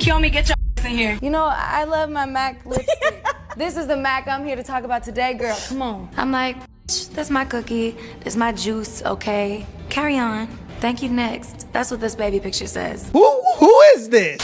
Kill me, get your ass in here. You know, I love my MAC lipstick. This is the MAC I'm here to talk about today, girl. Come on. I'm like, that's my cookie, that's my juice, okay? Carry on. Thank you, next. That's what this baby picture says. Who is this?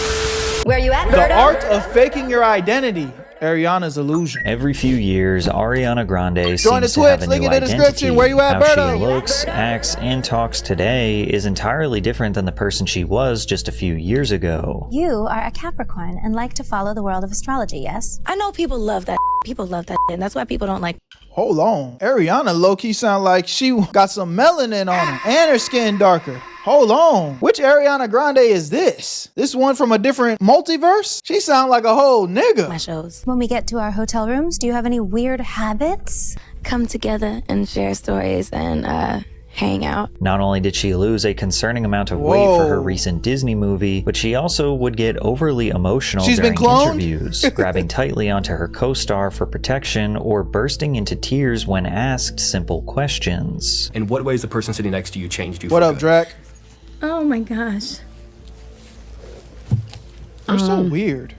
Where you at, The Berto? art of faking your identity. Ariana's illusion. Every few years, Ariana Grande Join the seems to have Twitch, a link new in the identity. description. Where you at, How Berto? she looks, acts, and talks today is entirely different than the person she was just a few years ago. You are a Capricorn and like to follow the world of astrology, yes? I know people love that. People love that, and that's why people don't like. Hold on. Ariana low-key sound like she got some melanin on her and her skin darker. Hold on. Which Ariana Grande is this? This one from a different multiverse? She sound like a whole nigga. My shows When we get to our hotel rooms, do you have any weird habits? come together and share stories and hang out. Not only did she lose a concerning amount of weight for her recent Disney movie, but she also would get overly emotional She's been during cloned? interviews, grabbing tightly onto her co-star for protection or bursting into tears when asked simple questions. In what ways the person sitting next to you changed you? What for up, good? Drac? Oh my gosh. You're so weird.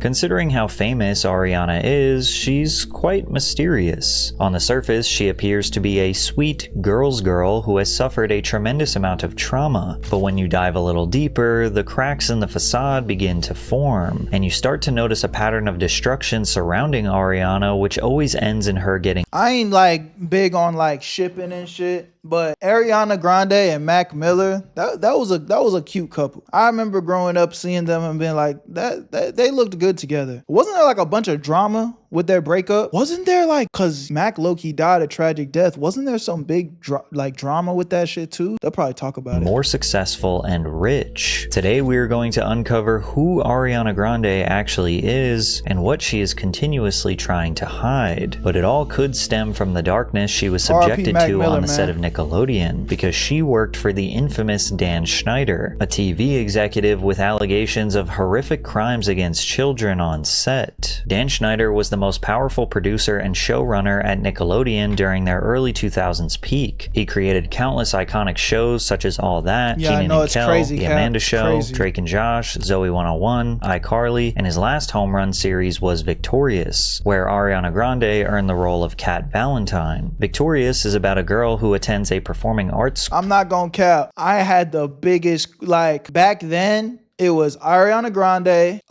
Considering how famous Ariana is, she's quite mysterious. On the surface, she appears to be a sweet girl's girl who has suffered a tremendous amount of trauma. But when you dive a little deeper, the cracks in the facade begin to form, and you start to notice a pattern of destruction surrounding Ariana, which always ends in her getting I ain't like big on like shipping and shit, but Ariana Grande and Mac Miller, that was a cute couple. I remember growing up seeing them and being like, that they looked good together. Wasn't there like a bunch of drama with their breakup? Wasn't there like, cause Mac low-key died a tragic death, wasn't there some big drama with that shit too? They'll probably talk about it. more successful and rich. Today we are going to uncover who Ariana Grande actually is and what she is continuously trying to hide. But it all could stem from the darkness she was subjected Mac to Miller, on the set man. of Nickelodeon, because she worked for the infamous Dan Schneider, a TV executive with allegations of horrific crimes against children on set. Dan Schneider was the most powerful producer and showrunner at Nickelodeon during their early 2000s peak. He created countless iconic shows such as All That, Yeah, I Kenan know, and it's Kel, crazy, The Cap. Amanda It's Show, crazy. Drake and Josh, Zoe 101, iCarly, and his last home run series was Victorious, where Ariana Grande earned the role of Kat Valentine. Victorious is about a girl who attends a performing arts school. I'm not gonna cap. I had the biggest, like, back then, it was Ariana Grande,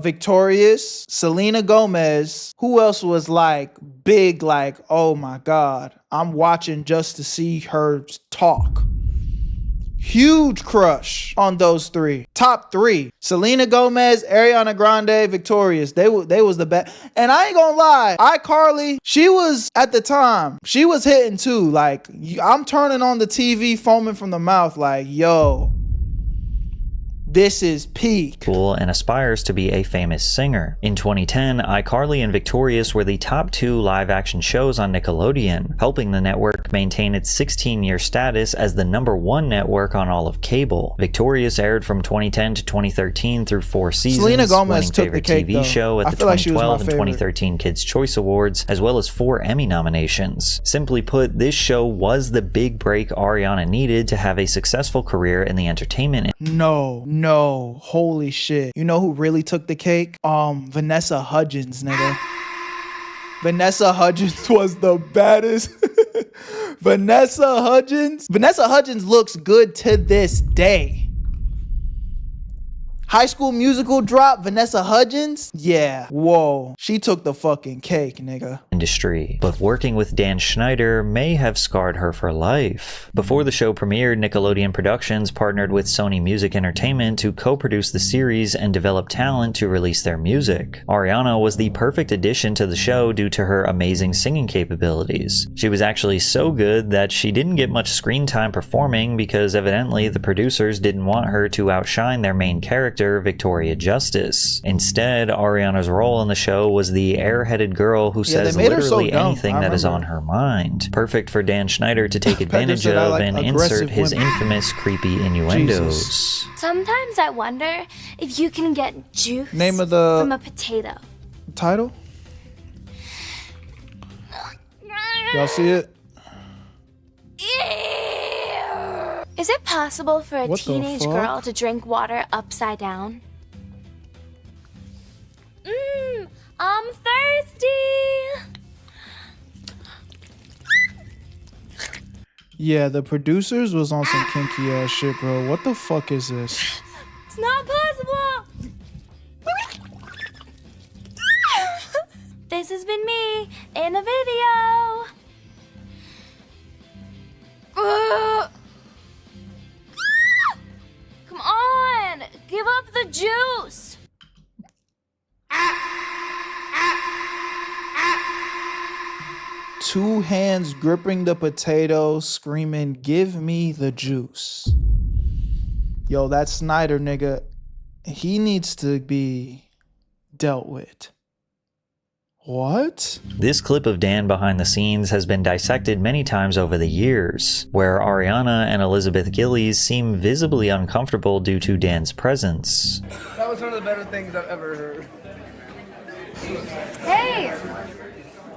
Victorious, Selena Gomez. Who else was like big, like, oh my God, I'm watching just to see her talk. Huge crush on those three. Top three. Selena Gomez, Ariana Grande, Victorious. They was the best. And I ain't gonna lie, iCarly, she was, at the time, she was hitting too. Like, I'm turning on the TV foaming from the mouth like, yo, this is peak. And aspires to be a famous singer. In 2010, iCarly and Victorious were the top 2 live-action shows on Nickelodeon, helping the network maintain its 16-year status as the #1 network on all of cable. Victorious aired from 2010 to 2013 through 4 seasons, Selena Gomez winning took the favorite cake, TV though. show at I the feel like she was my 2012 and favorite. 2013 Kids' Choice Awards, as well as 4 Emmy nominations. Simply put, this show was the big break Ariana needed to have a successful career in the entertainment No, holy shit. You know who really took the cake? Vanessa Hudgens, nigga. Vanessa Hudgens was the baddest. Vanessa Hudgens looks good to this day. High School Musical drop, Vanessa Hudgens? Yeah, whoa. She took the fucking cake, nigga. industry, but working with Dan Schneider may have scarred her for life. Before the show premiered, Nickelodeon Productions partnered with Sony Music Entertainment to co-produce the series and develop talent to release their music. Ariana was the perfect addition to the show due to her amazing singing capabilities. She was actually so good that she didn't get much screen time performing because evidently the producers didn't want her to outshine their main character, Victoria Justice. Instead, Ariana's role in the show was the airheaded girl who says literally anything that is on her mind. Perfect for Dan Schneider to take advantage of and insert his infamous creepy innuendos. Sometimes I wonder if you can get juice Name of the from a potato. title? Y'all see it? Is it possible for a What the teenage fuck? girl to drink water upside down? I'm thirsty! Yeah, the producers was on some kinky ass shit, bro. What the fuck is this? It's not possible! This has been me in a video. Come on, give up the juice. Two hands gripping the potato, screaming, "Give me the juice." Yo, that Snyder nigga, he needs to be dealt with. What? This clip of Dan behind the scenes has been dissected many times over the years, where Ariana and Elizabeth Gillies seem visibly uncomfortable due to Dan's presence. That was one of the better things I've ever heard. Hey!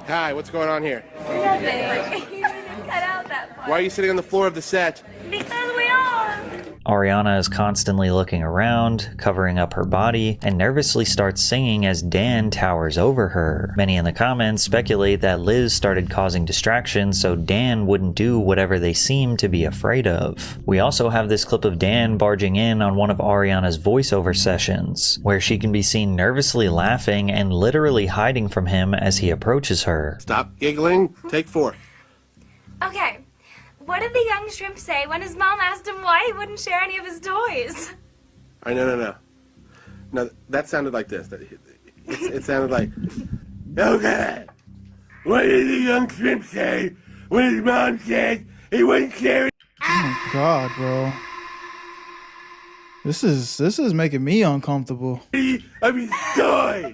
Hi, what's going on here? Nothing. You didn't cut out that part. Why are you sitting on the floor of the set? Because we are. Ariana is constantly looking around, covering up her body, and nervously starts singing as Dan towers over her. Many in the comments speculate that Liz started causing distractions so Dan wouldn't do whatever they seem to be afraid of. We also have this clip of Dan barging in on one of Ariana's voiceover sessions, where she can be seen nervously laughing and literally hiding from him as he approaches her. Stop giggling. Take 4. Okay. What did the young shrimp say when his mom asked him why he wouldn't share any of his toys? All right, no. No, that sounded like this. It sounded like, okay, what did the young shrimp say when his mom said he wouldn't share it? Oh my god, bro. This is making me uncomfortable. Of his toys.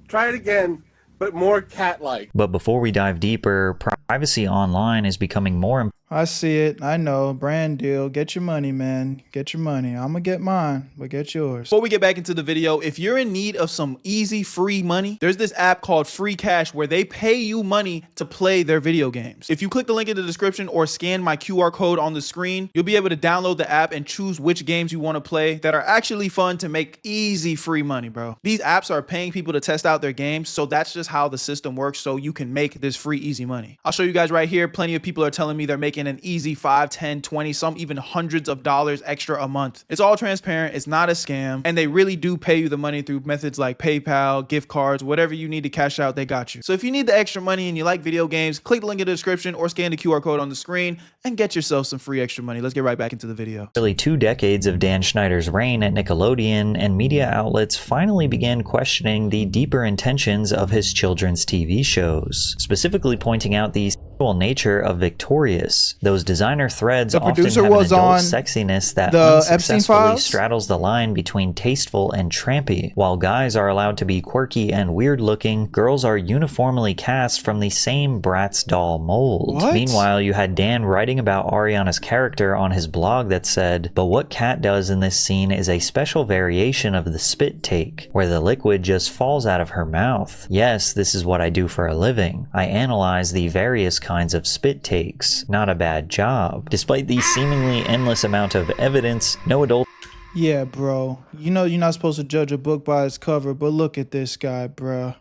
Try it again, but more cat-like. But before we dive deeper, privacy online is becoming more important. I see it. I know. Brand deal. Get your money, man. Get your money. I'm gonna get mine, but get yours. Before we get back into the video, if you're in need of some easy, free money, there's this app called Free Cash where they pay you money to play their video games. If you click the link in the description or scan my QR code on the screen, you'll be able to download the app and choose which games you want to play that are actually fun to make easy, free money, bro. These apps are paying people to test out their games, so that's just how the system works, so you can make this free, easy money. I'll show you guys right here. Plenty of people are telling me they're making an easy 5, 10, 20, some even hundreds of dollars extra a month. It's all transparent. It's not a scam. And they really do pay you the money through methods like PayPal, gift cards, whatever you need to cash out, they got you. So if you need the extra money and you like video games, click the link in the description or scan the QR code on the screen and get yourself some free extra money. Let's get right back into the video. Nearly 2 decades of Dan Schneider's reign at Nickelodeon, and media outlets finally began questioning the deeper intentions of his children's TV shows, specifically pointing out the sexual nature of Victorious. Those designer threads often have an adult sexiness that unsuccessfully straddles the line between tasteful and trampy. While guys are allowed to be quirky and weird looking, girls are uniformly cast from the same Bratz doll mold. What? Meanwhile, you had Dan writing about Ariana's character on his blog that said, "But what Kat does in this scene is a special variation of the spit take, where the liquid just falls out of her mouth. Yes, this is what I do for a living. I analyze the various kinds of spit takes. Not a bad job." Despite the seemingly endless amount of evidence, no adult. Yeah, bro. You know you're not supposed to judge a book by its cover, but look at this guy, bruh.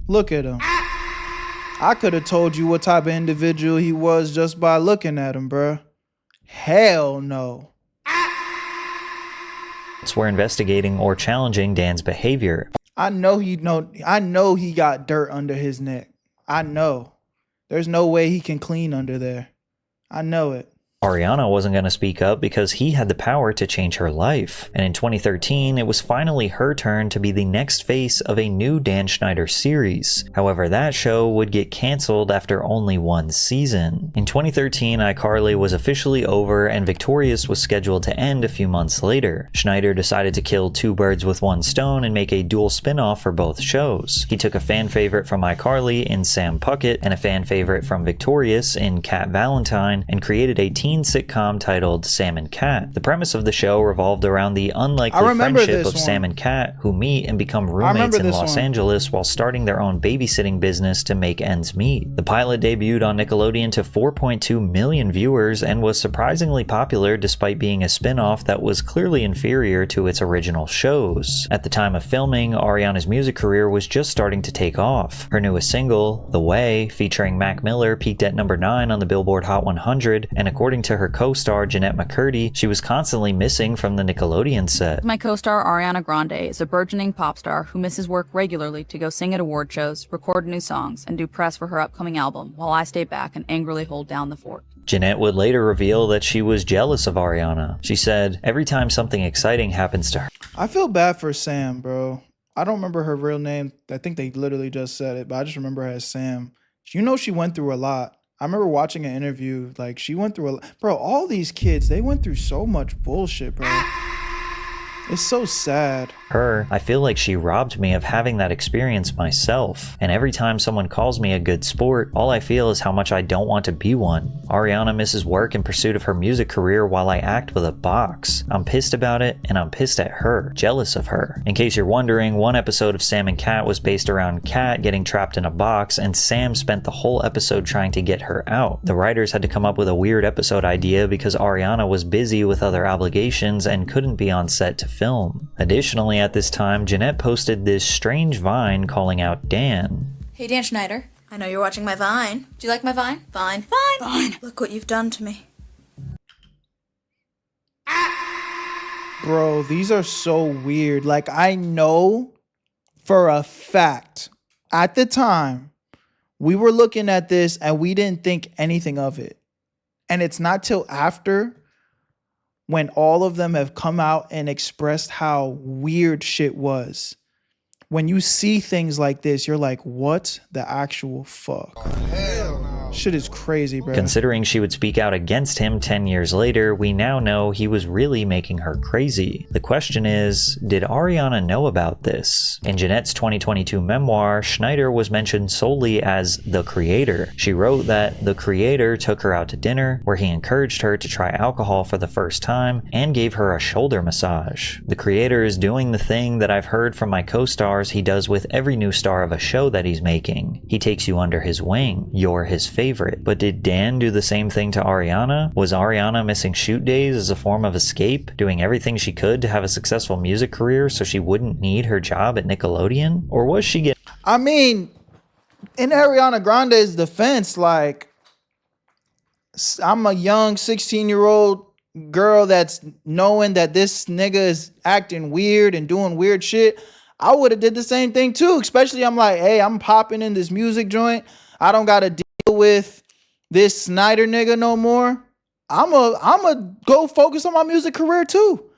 Look at him. I could have told you what type of individual he was just by looking at him, bruh. Hell no. were investigating or challenging Dan's behavior. I know he got dirt under his neck. I know. There's no way he can clean under there. I know it. Ariana wasn't going to speak up because he had the power to change her life. And in 2013, it was finally her turn to be the next face of a new Dan Schneider series. However, that show would get canceled after only one season. In 2013, iCarly was officially over and Victorious was scheduled to end a few months later. Schneider decided to kill two birds with one stone and make a dual spin-off for both shows. He took a fan favorite from iCarly in Sam Puckett and a fan favorite from Victorious in Kat Valentine and created a team teen sitcom titled Sam and Cat. The premise of the show revolved around the unlikely friendship of Sam and Cat, who meet and become roommates in Los Angeles while starting their own babysitting business to make ends meet. The pilot debuted on Nickelodeon to 4.2 million viewers and was surprisingly popular despite being a spin-off that was clearly inferior to its original shows. At the time of filming, Ariana's music career was just starting to take off. Her newest single, The Way, featuring Mac Miller, peaked at number 9 on the Billboard Hot 100, and according to her co-star Jeanette McCurdy, she was constantly missing from the Nickelodeon set. My co-star Ariana Grande is a burgeoning pop star who misses work regularly to go sing at award shows, record new songs, and do press for her upcoming album, while I stay back and angrily hold down the fort. Jeanette would later reveal that she was jealous of Ariana. She said, "Every time something exciting happens to her." I feel bad for Sam, bro. I don't remember her real name. I think they literally just said it, but I just remember her as Sam. You know, she went through a lot. I remember watching an interview, like she went through a lot. Bro, all these kids, they went through so much bullshit, bro. It's so sad. I feel like she robbed me of having that experience myself. And every time someone calls me a good sport, all I feel is how much I don't want to be one. Ariana misses work in pursuit of her music career while I act with a box. I'm pissed about it, and I'm pissed at her, jealous of her. In case you're wondering, one episode of Sam and Cat was based around Cat getting trapped in a box, and Sam spent the whole episode trying to get her out. The writers had to come up with a weird episode idea because Ariana was busy with other obligations and couldn't be on set to film. Additionally, at this time, Jeanette posted this strange Vine calling out Dan. Hey, Dan Schneider. I know you're watching my Vine. Do you like my Vine? Vine. Vine. Look what you've done to me. Bro, these are so weird. Like, I know for a fact, at the time, we were looking at this and we didn't think anything of it. And it's not till after, when all of them have come out and expressed how weird shit was. When you see things like this, you're like, what the actual fuck? Hell no. Shit is crazy, bro. Considering she would speak out against him 10 years later, we now know he was really making her crazy. The question is, did Ariana know about this? In Jeanette's 2022 memoir, Schneider was mentioned solely as the creator. She wrote that the creator took her out to dinner, where he encouraged her to try alcohol for the first time and gave her a shoulder massage. The creator is doing the thing that I've heard from my co-stars he does with every new star of a show that he's making. He takes you under his wing. You're his favorite. But did Dan do the same thing to Ariana? Was Ariana missing shoot days as a form of escape, doing everything she could to have a successful music career so she wouldn't need her job at Nickelodeon? Or was she getting... I mean, in Ariana Grande's defense, like, I'm a young 16-year-old girl that's knowing that this nigga is acting weird and doing weird shit. I would have did the same thing too, especially I'm like, hey, I'm popping in this music joint. I don't got to deal with this Snyder nigga no more. I'm a go focus on my music career too.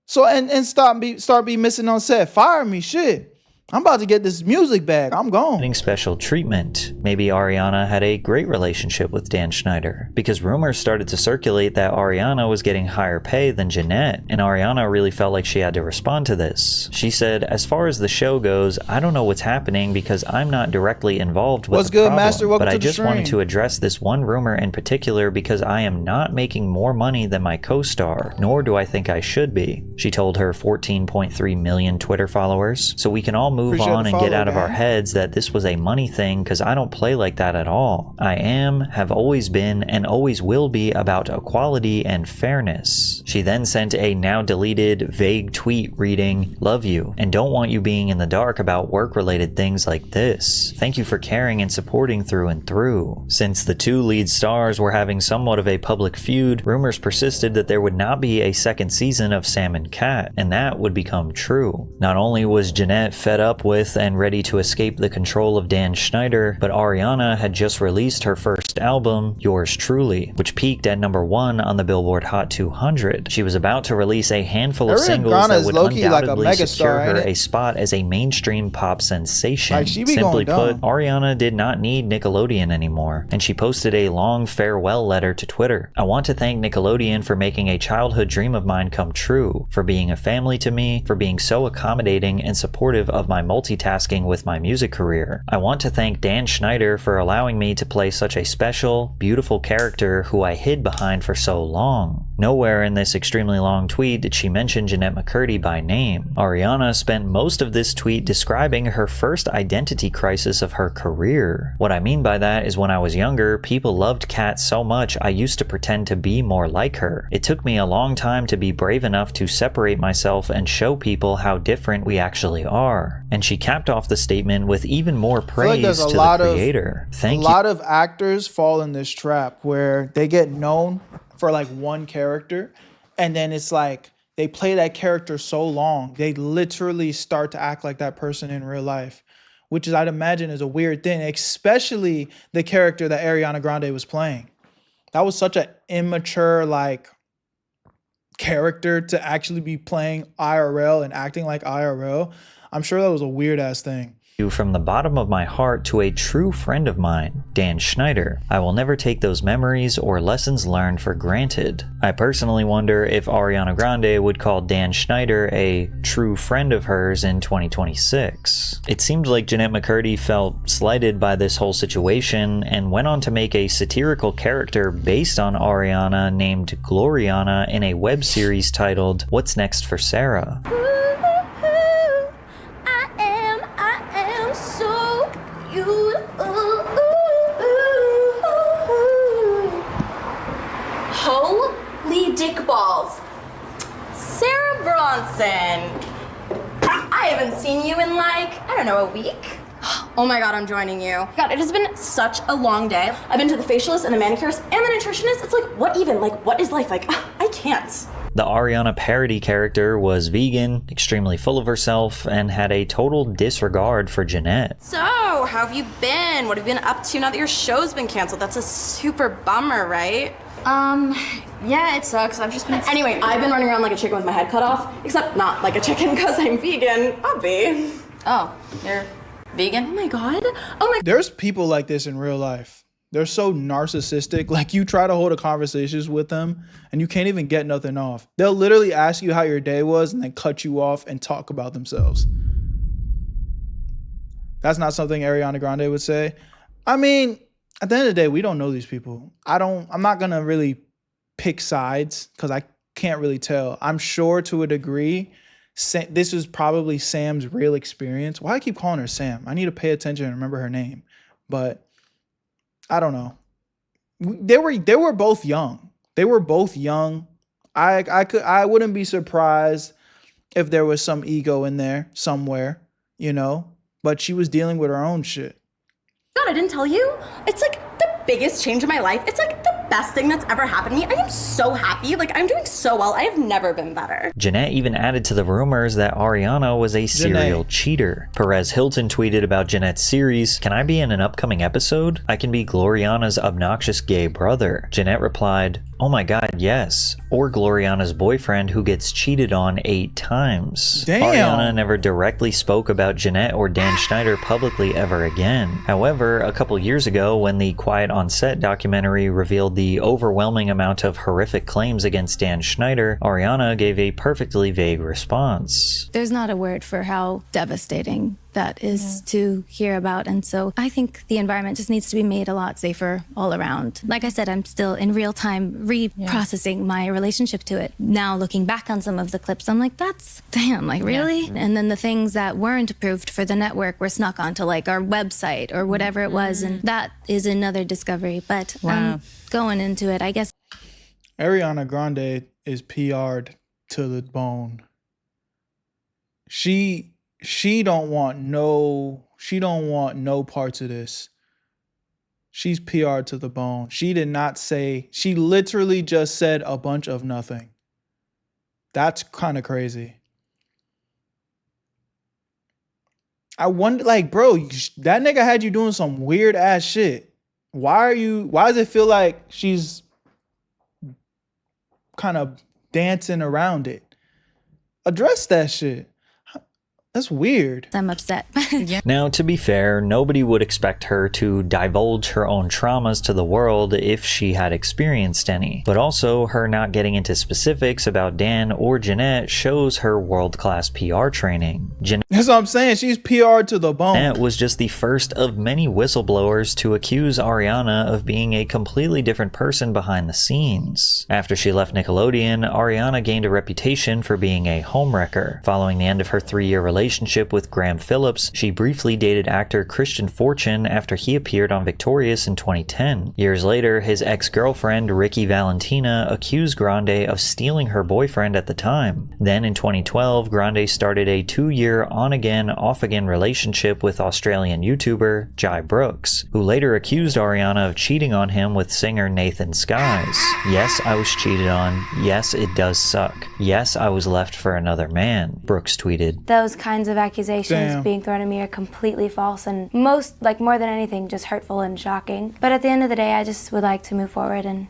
So and start be missing on set. Fire me, shit. I'm about to get this music back. I'm gone. Getting special treatment. Maybe Ariana had a great relationship with Dan Schneider, because rumors started to circulate that Ariana was getting higher pay than Jeanette, and Ariana really felt like she had to respond to this. She said, "As far as the show goes, I don't know what's happening because I'm not directly involved with the problem, Master? Welcome but to I the just wanted stream. to address this one rumor in particular because I am not making more money than my co-star, nor do I think I should be," she told her 14.3 million Twitter followers. So we can all move on and get out of our heads that this was a money thing, because I don't play like that at all. I am, have always been, and always will be about equality and fairness. She then sent a now deleted vague tweet reading, "Love you, and don't want you being in the dark about work-related things like this. Thank you for caring and supporting through and through." Since the two lead stars were having somewhat of a public feud, rumors persisted that there would not be a second season of Sam and Cat, and that would become true. Not only was Jeanette fed up with and ready to escape the control of Dan Schneider, but Ariana had just released her first album, Yours Truly, which peaked at number 1 on the Billboard Hot 200. She was about to release a handful of singles that would undoubtedly secure her a spot as a mainstream pop sensation. Simply put, Ariana did not need Nickelodeon anymore, and she posted a long farewell letter to Twitter. "I want to thank Nickelodeon for making a childhood dream of mine come true, for being a family to me, for being so accommodating and supportive of my multitasking with my music career. I want to thank Dan Schneider for allowing me to play such a special, beautiful character who I hid behind for so long. Nowhere in this extremely long tweet did she mention Jennette McCurdy by name. Ariana spent most of this tweet describing her first identity crisis of her career. What I mean by that is when I was younger, people loved Kat so much I used to pretend to be more like her. It took me a long time to be brave enough to separate myself and show people how different we actually are. And she capped off the statement with even more praise to the creator. Thank you. A lot of actors fall in this trap where they get known for like one character, and then it's like they play that character so long, they literally start to act like that person in real life, which is, I'd imagine, is a weird thing, especially the character that Ariana Grande was playing. That was such an immature, like, character to actually be playing IRL and acting like IRL. I'm sure that was a weird ass thing. From the bottom of my heart to a true friend of mine, Dan Schneider. I will never take those memories or lessons learned for granted. I personally wonder if Ariana Grande would call Dan Schneider a true friend of hers in 2026. It seemed like Jennette McCurdy felt slighted by this whole situation and went on to make a satirical character based on Ariana named Gloriana in a web series titled What's Next for Sarah? Holy dick balls. Sarah Bronson. I haven't seen you in like, I don't know, a week. Oh my God, I'm joining you. God, it has been such a long day. I've been to the facialist and the manicurist and the nutritionist. It's like, what even? Like, what is life like? I can't. The Ariana parody character was vegan, extremely full of herself, and had a total disregard for Jennette. So, how have you been? What have you been up to now that your show's been canceled? That's a super bummer, right? Yeah, it sucks. I've just been... Anyway, I've been running around like a chicken with my head cut off, except not like a chicken because I'm vegan. Obvi. Oh, you're vegan? Oh my God. Oh my... There's people like this in real life. They're so narcissistic. Like, you try to hold a conversation with them and you can't even get nothing off. They'll literally ask you how your day was and then cut you off and talk about themselves. That's not something Ariana Grande would say. I mean, at the end of the day, we don't know these people. I'm not going to really pick sides because I can't really tell. I'm sure to a degree, this is probably Sam's real experience. Why do I keep calling her Sam? I need to pay attention and remember her name. But I don't know. They were both young. They were both young. I wouldn't be surprised if there was some ego in there somewhere, you know, but she was dealing with her own shit. God, I didn't tell you. It's like the biggest change in my life. It's like the best thing that's ever happened to me. I am so happy. Like, I'm doing so well. I have never been better. Jennette even added to the rumors that Ariana was a serial cheater. Perez Hilton tweeted about Jennette's series, "Can I be in an upcoming episode? I can be Gloriana's obnoxious gay brother." Jennette replied, "Oh my God, yes. Or Gloriana's boyfriend who gets cheated on 8 times. Damn. Ariana never directly spoke about Jennette or Dan Schneider publicly ever again. However, a couple years ago, when the Quiet on Set documentary revealed the overwhelming amount of horrific claims against Dan Schneider, Ariana gave a perfectly vague response. There's not a word for how devastating that is to hear about. And so I think the environment just needs to be made a lot safer all around. Like I said, I'm still in real time reprocessing my relationship to it. Now looking back on some of the clips, I'm like, that's damn, like really? Yeah. And then the things that weren't approved for the network were snuck onto like our website or whatever it was. And that is another discovery. But going into it, I guess. Ariana Grande is PR'd to the bone. She don't want no parts of this. She's PR'd to the bone. She did not say, she literally just said a bunch of nothing. That's kind of crazy. I wonder, like, bro, that nigga had you doing some weird ass shit. Why does it feel like she's kind of dancing around it? Address that shit. That's weird. I'm upset. Now, to be fair, nobody would expect her to divulge her own traumas to the world if she had experienced any. But also, her not getting into specifics about Dan or Jeanette shows her world-class PR training. That's what I'm saying. She's PR to the bone. Jeanette was just the first of many whistleblowers to accuse Ariana of being a completely different person behind the scenes. After she left Nickelodeon, Ariana gained a reputation for being a homewrecker. Following the end of her 3-year relationship with Graham Phillips, she briefly dated actor Christian Fortune after he appeared on Victorious in 2010. Years later, his ex-girlfriend Ricky Valentina accused Grande of stealing her boyfriend at the time. Then in 2012, Grande started a 2-year on-again, off-again relationship with Australian YouTuber Jai Brooks, who later accused Ariana of cheating on him with singer Nathan Skies. Yes, I was cheated on. Yes, it does suck. Yes, I was left for another man, Brooks tweeted. Those kinds of accusations being thrown at me are completely false and more than anything, just hurtful and shocking. But at the end of the day, I just would like to move forward and...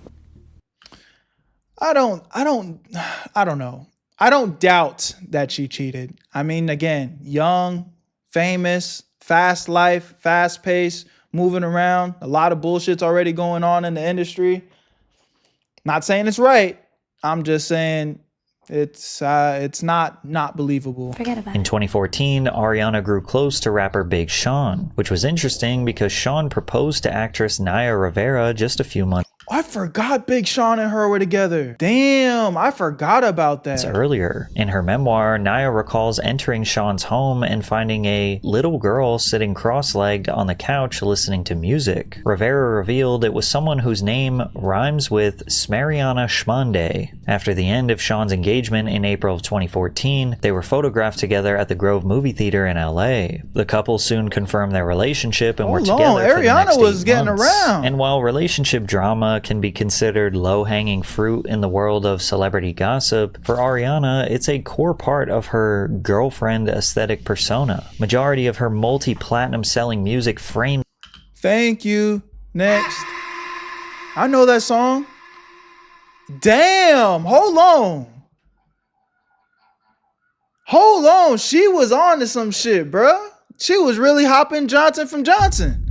I don't know. I don't doubt that she cheated. I mean, again, young, famous, fast life, fast pace, moving around. A lot of bullshit's already going on in the industry. Not saying it's right. I'm just saying it's not believable. Forget about In it. 2014, Ariana grew close to rapper Big Sean, which was interesting because Sean proposed to actress Naya Rivera just a few months I forgot Big Sean and her were together. Damn, I forgot about that. earlier. In her memoir, Naya recalls entering Sean's home and finding a little girl sitting cross-legged on the couch listening to music. Rivera revealed it was someone whose name rhymes with Smariana Schmonde. After the end of Sean's engagement in April of 2014, they were photographed together at the Grove movie theater in LA. The couple soon confirmed their relationship and were together for the next 8 was getting months. around. And while relationship drama can be considered low-hanging fruit in the world of celebrity gossip, for Ariana, it's a core part of her girlfriend aesthetic persona. Majority of her multi-platinum selling music framed. Thank you. Next. I know that song. Damn, hold on. She was on to some shit, bruh. She was really hopping Johnson from Johnson.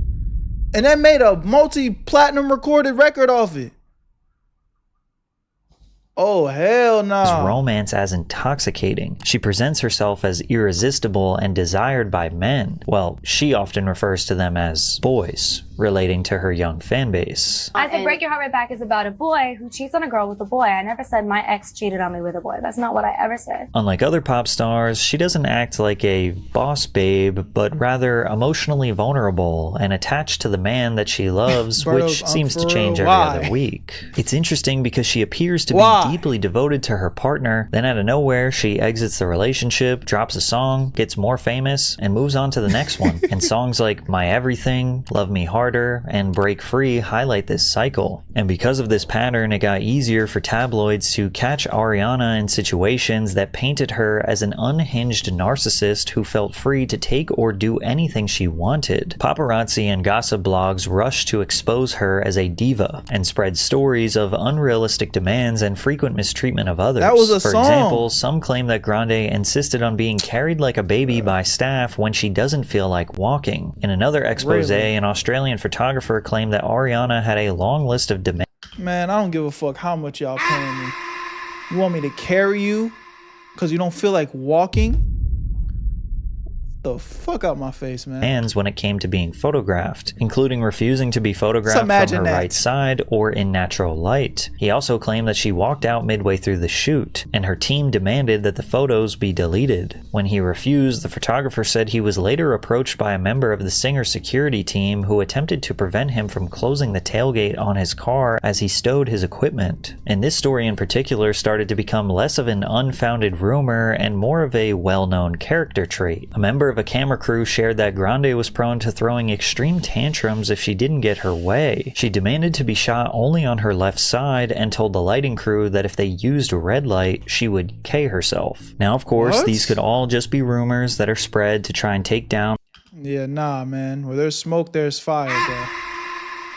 And that made a multi-platinum recorded record off it. Oh, hell no. Romance as intoxicating. She presents herself as irresistible and desired by men. Well, she often refers to them as boys, relating to her young fan base. I said Break Your Heart Right Back is about a boy who cheats on a girl with a boy. I never said my ex cheated on me with a boy. That's not what I ever said. Unlike other pop stars, she doesn't act like a boss babe, but rather emotionally vulnerable and attached to the man that she loves, which seems to change every other week. It's interesting because she appears to be deeply devoted to her partner, then out of nowhere, she exits the relationship, drops a song, gets more famous, and moves on to the next one. And songs like My Everything, Love Me Harder, and Break Free highlight this cycle. And because of this pattern, it got easier for tabloids to catch Ariana in situations that painted her as an unhinged narcissist who felt free to take or do anything she wanted. Paparazzi and gossip blogs rushed to expose her as a diva and spread stories of unrealistic demands and frequent mistreatment of others. That was a For song. example, some claim that Grande insisted on being carried like a baby by staff when she doesn't feel like walking. In another expose, an Australian photographer claimed that Ariana had a long list of demands. Man, I don't give a fuck how much y'all paying me. You want me to carry you because you don't feel like walking? The fuck out my face, man. When it came to being photographed, including refusing to be photographed from her right side or in natural light. He also claimed that she walked out midway through the shoot, and her team demanded that the photos be deleted. When he refused, the photographer said he was later approached by a member of the singer's security team who attempted to prevent him from closing the tailgate on his car as he stowed his equipment. And this story in particular started to become less of an unfounded rumor and more of a well-known character trait. A member of a camera crew shared that Grande was prone to throwing extreme tantrums if she didn't get her way. She demanded to be shot only on her left side and told the lighting crew that if they used red light, she would K herself. Now, of course, these could all just be rumors that are spread to try and take down. Yeah, nah, man. Where there's smoke, there's fire, bro.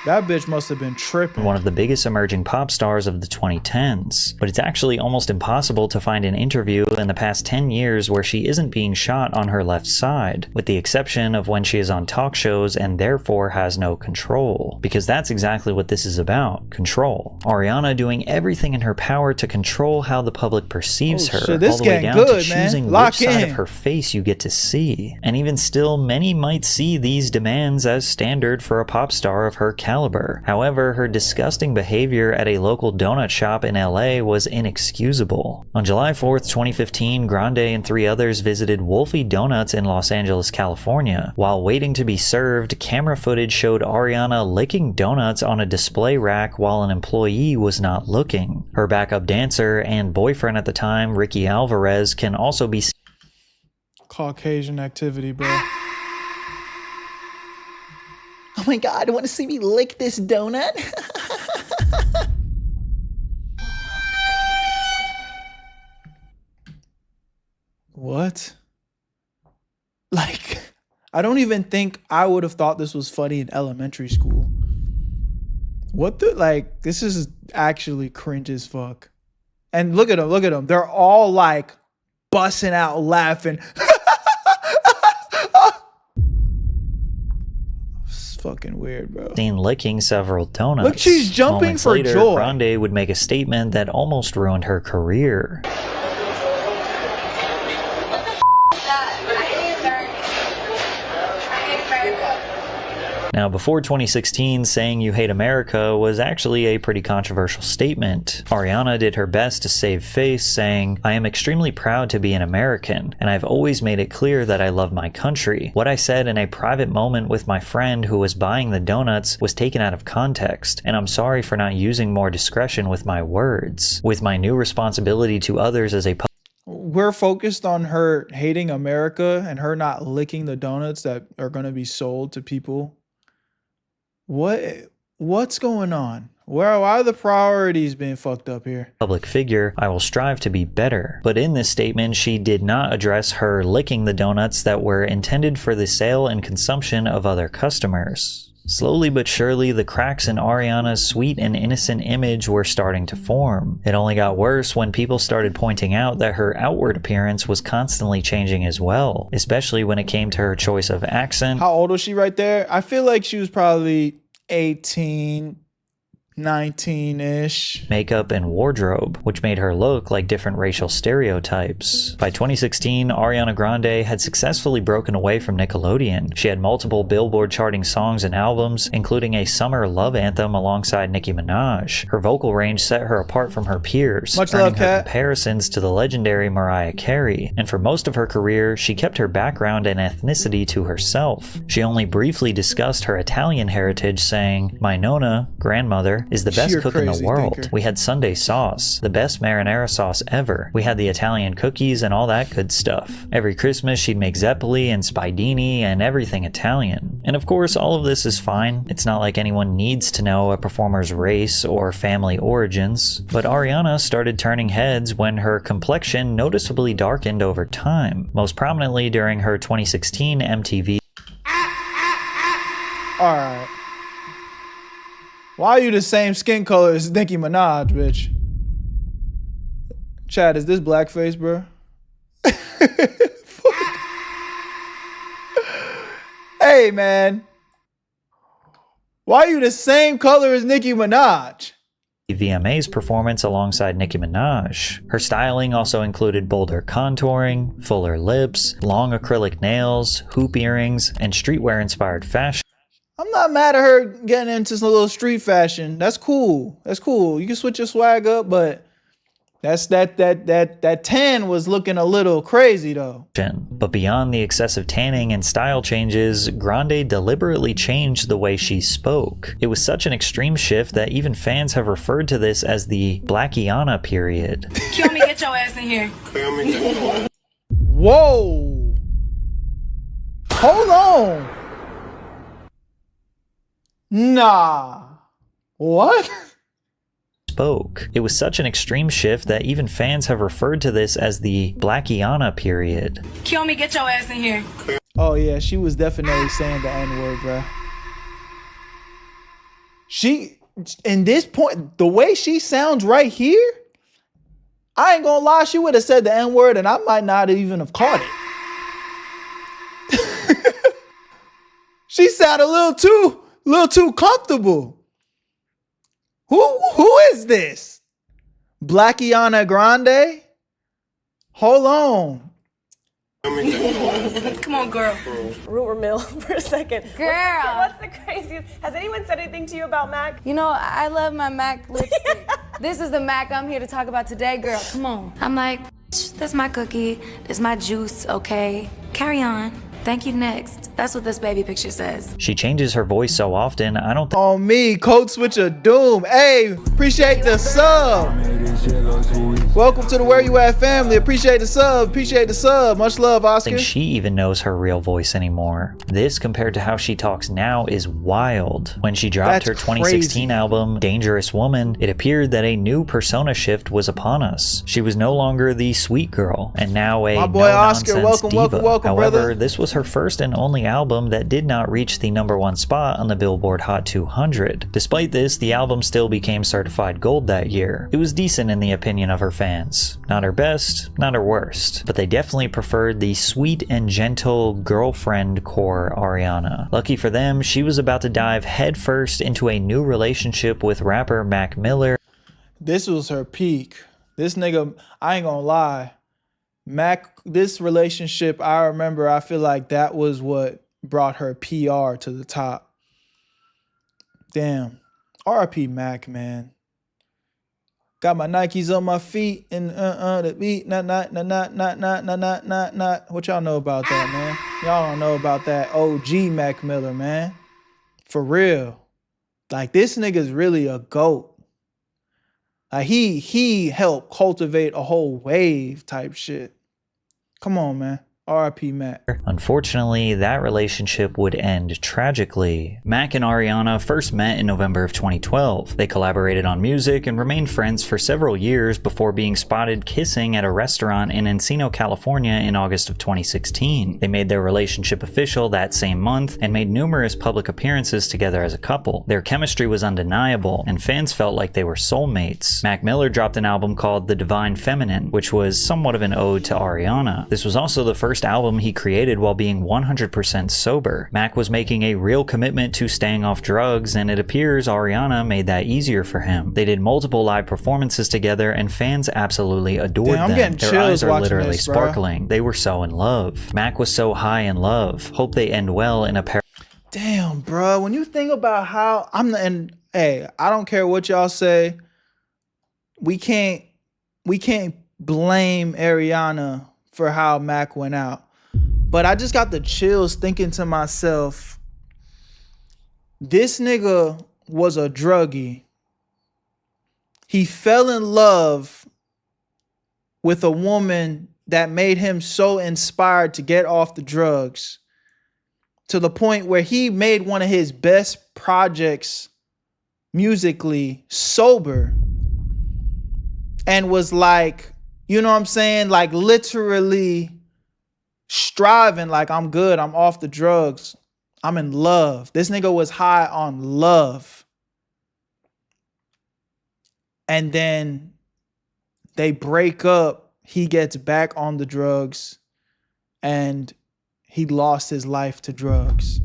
That bitch must have been tripping. One of the biggest emerging pop stars of the 2010s. But it's actually almost impossible to find an interview in the past 10 years where she isn't being shot on her left side, with the exception of when she is on talk shows and therefore has no control. Because that's exactly what this is about, control. Ariana doing everything in her power to control how the public perceives her, shit, this all the way down good, to choosing man. which side of her face you get to see. And even still, many might see these demands as standard for a pop star of her caliber. However, her disgusting behavior at a local donut shop in LA was inexcusable. On July 4th, 2015, Grande and 3 others visited Wolfie Donuts in Los Angeles, California. While waiting to be served, camera footage showed Ariana licking donuts on a display rack while an employee was not looking. Her backup dancer and boyfriend at the time, Ricky Alvarez, can also be Caucasian activity, bro. Oh my god, want to see me lick this donut? What? Like, I don't even think I would have thought this was funny in elementary school. What the, like, this is actually cringe as fuck. And look at them. They're all like busting out laughing. It's fucking weird, bro. Seen licking several donuts. Look, she's jumping Moments for later, joy. Grande would make a statement that almost ruined her career. Now, before 2016, saying you hate America was actually a pretty controversial statement. Ariana did her best to save face, saying, "I am extremely proud to be an American, and I've always made it clear that I love my country. What I said in a private moment with my friend who was buying the donuts was taken out of context, and I'm sorry for not using more discretion with my words. With my new responsibility to others as a We're focused on her hating America and her not licking the donuts that are going to be sold to people. What's going on? Why are the priorities being fucked up here? Public figure, I will strive to be better." But in this statement, she did not address her licking the donuts that were intended for the sale and consumption of other customers. Slowly but surely, the cracks in Ariana's sweet and innocent image were starting to form. It only got worse when people started pointing out that her outward appearance was constantly changing as well, especially when it came to her choice of accent. How old was she right there? I feel like she was probably 18, 19-ish. Makeup and wardrobe, which made her look like different racial stereotypes. By 2016, Ariana Grande had successfully broken away from Nickelodeon. She had multiple Billboard charting songs and albums, including a summer love anthem alongside Nicki Minaj. Her vocal range set her apart from her peers, Much earning love, her Kat. comparisons to the legendary Mariah Carey. And for most of her career, she kept her background and ethnicity to herself. She only briefly discussed her Italian heritage, saying, "My nonna, grandmother, is the best You're cook in the crazy world. thinker. We had Sunday sauce, the best marinara sauce ever. We had the Italian cookies and all that good stuff. Every Christmas she'd make zeppoli and spiedini and everything Italian." And of course, all of this is fine. It's not like anyone needs to know a performer's race or family origins. But Ariana started turning heads when her complexion noticeably darkened over time, most prominently during her 2016 MTV. All right. Why are you the same skin color as Nicki Minaj, bitch? Chad, is this blackface, bro? Hey, man. Why are you the same color as Nicki Minaj? VMA's performance alongside Nicki Minaj. Her styling also included bolder contouring, fuller lips, long acrylic nails, hoop earrings, and streetwear-inspired fashion. I'm not mad at her getting into some little street fashion. That's cool. That's cool. You can switch your swag up, but that tan was looking a little crazy though. But beyond the excessive tanning and style changes, Grande deliberately changed the way she spoke. It was such an extreme shift that even fans have referred to this as the Blackiana period. Kill me, get your ass in here. Whoa. Hold on. Nah. What? Spoke. It was such an extreme shift that even fans have referred to this as the Blackiana period. Kill me, get your ass in here. Oh yeah, she was definitely saying the N-word, bro. in this point, the way she sounds right here, I ain't gonna lie, she would have said the N-word and I might not even have caught it. She sounded a little too comfortable. Who is this? Ariana Grande? Hold on. Come on, girl. Rumor mill for a second. Girl. What's the craziest? Has anyone said anything to you about Mac? You know, I love my Mac lipstick. This is the Mac I'm here to talk about today, girl. Come on. I'm like, that's my cookie, that's my juice, okay? Carry on. Thank you, next. That's what this baby picture says. She changes her voice so often, I don't think On me, Code Switch of Doom. Hey, appreciate the sub. Welcome to the Where You At family. Appreciate the sub. Appreciate the sub. Much love, Oscar. she even knows her real voice anymore. This, compared to how she talks now, is wild. When she dropped her 2016 album, Dangerous Woman, it appeared that a new persona shift was upon us. She was no longer the sweet girl, and now a My boy Oscar, no-nonsense diva. welcome, However, brother. this was her first and only album that did not reach the #1 spot on the Billboard Hot 200. Despite this, the album still became certified gold that year. It was decent in the opinion of her fans. Not her best, not her worst, but they definitely preferred the sweet and gentle girlfriend core Ariana. Lucky for them, she was about to dive headfirst into a new relationship with rapper Mac Miller. This was her peak. This nigga, I ain't gonna lie. Mac, this relationship, I remember, I feel like that was what brought her PR to the top. Damn. RIP Mac, man. Got my Nikes on my feet and the beat, not. What y'all know about that, man? Y'all don't know about that OG Mac Miller, man. For real. Like, this nigga's really a GOAT. Like, he helped cultivate a whole wave type shit. Come on, man. R.I.P. Mac. Unfortunately, that relationship would end tragically. Mac and Ariana first met in November of 2012. They collaborated on music and remained friends for several years before being spotted kissing at a restaurant in Encino, California in August of 2016. They made their relationship official that same month and made numerous public appearances together as a couple. Their chemistry was undeniable, and fans felt like they were soulmates. Mac Miller dropped an album called The Divine Feminine, which was somewhat of an ode to Ariana. This was also the first album he created while being 100% sober. Mac was making a real commitment to staying off drugs, and it appears Ariana made that easier for him. They did multiple live performances together, and fans absolutely adored them. Their eyes are literally sparkling. They were so in love. Mac was so high in love. Hope they end well in a pair. Damn, bro. When you think about how hey, I don't care what y'all say. We can't blame Ariana for how Mac went out. But I just got the chills thinking to myself, this nigga was a druggie. He fell in love with a woman that made him so inspired to get off the drugs, to the point where he made one of his best projects musically sober, and was like, you know what I'm saying? Like, literally striving, like, I'm good, I'm off the drugs, I'm in love. This nigga was high on love. And then they break up, he gets back on the drugs, and he lost his life to drugs.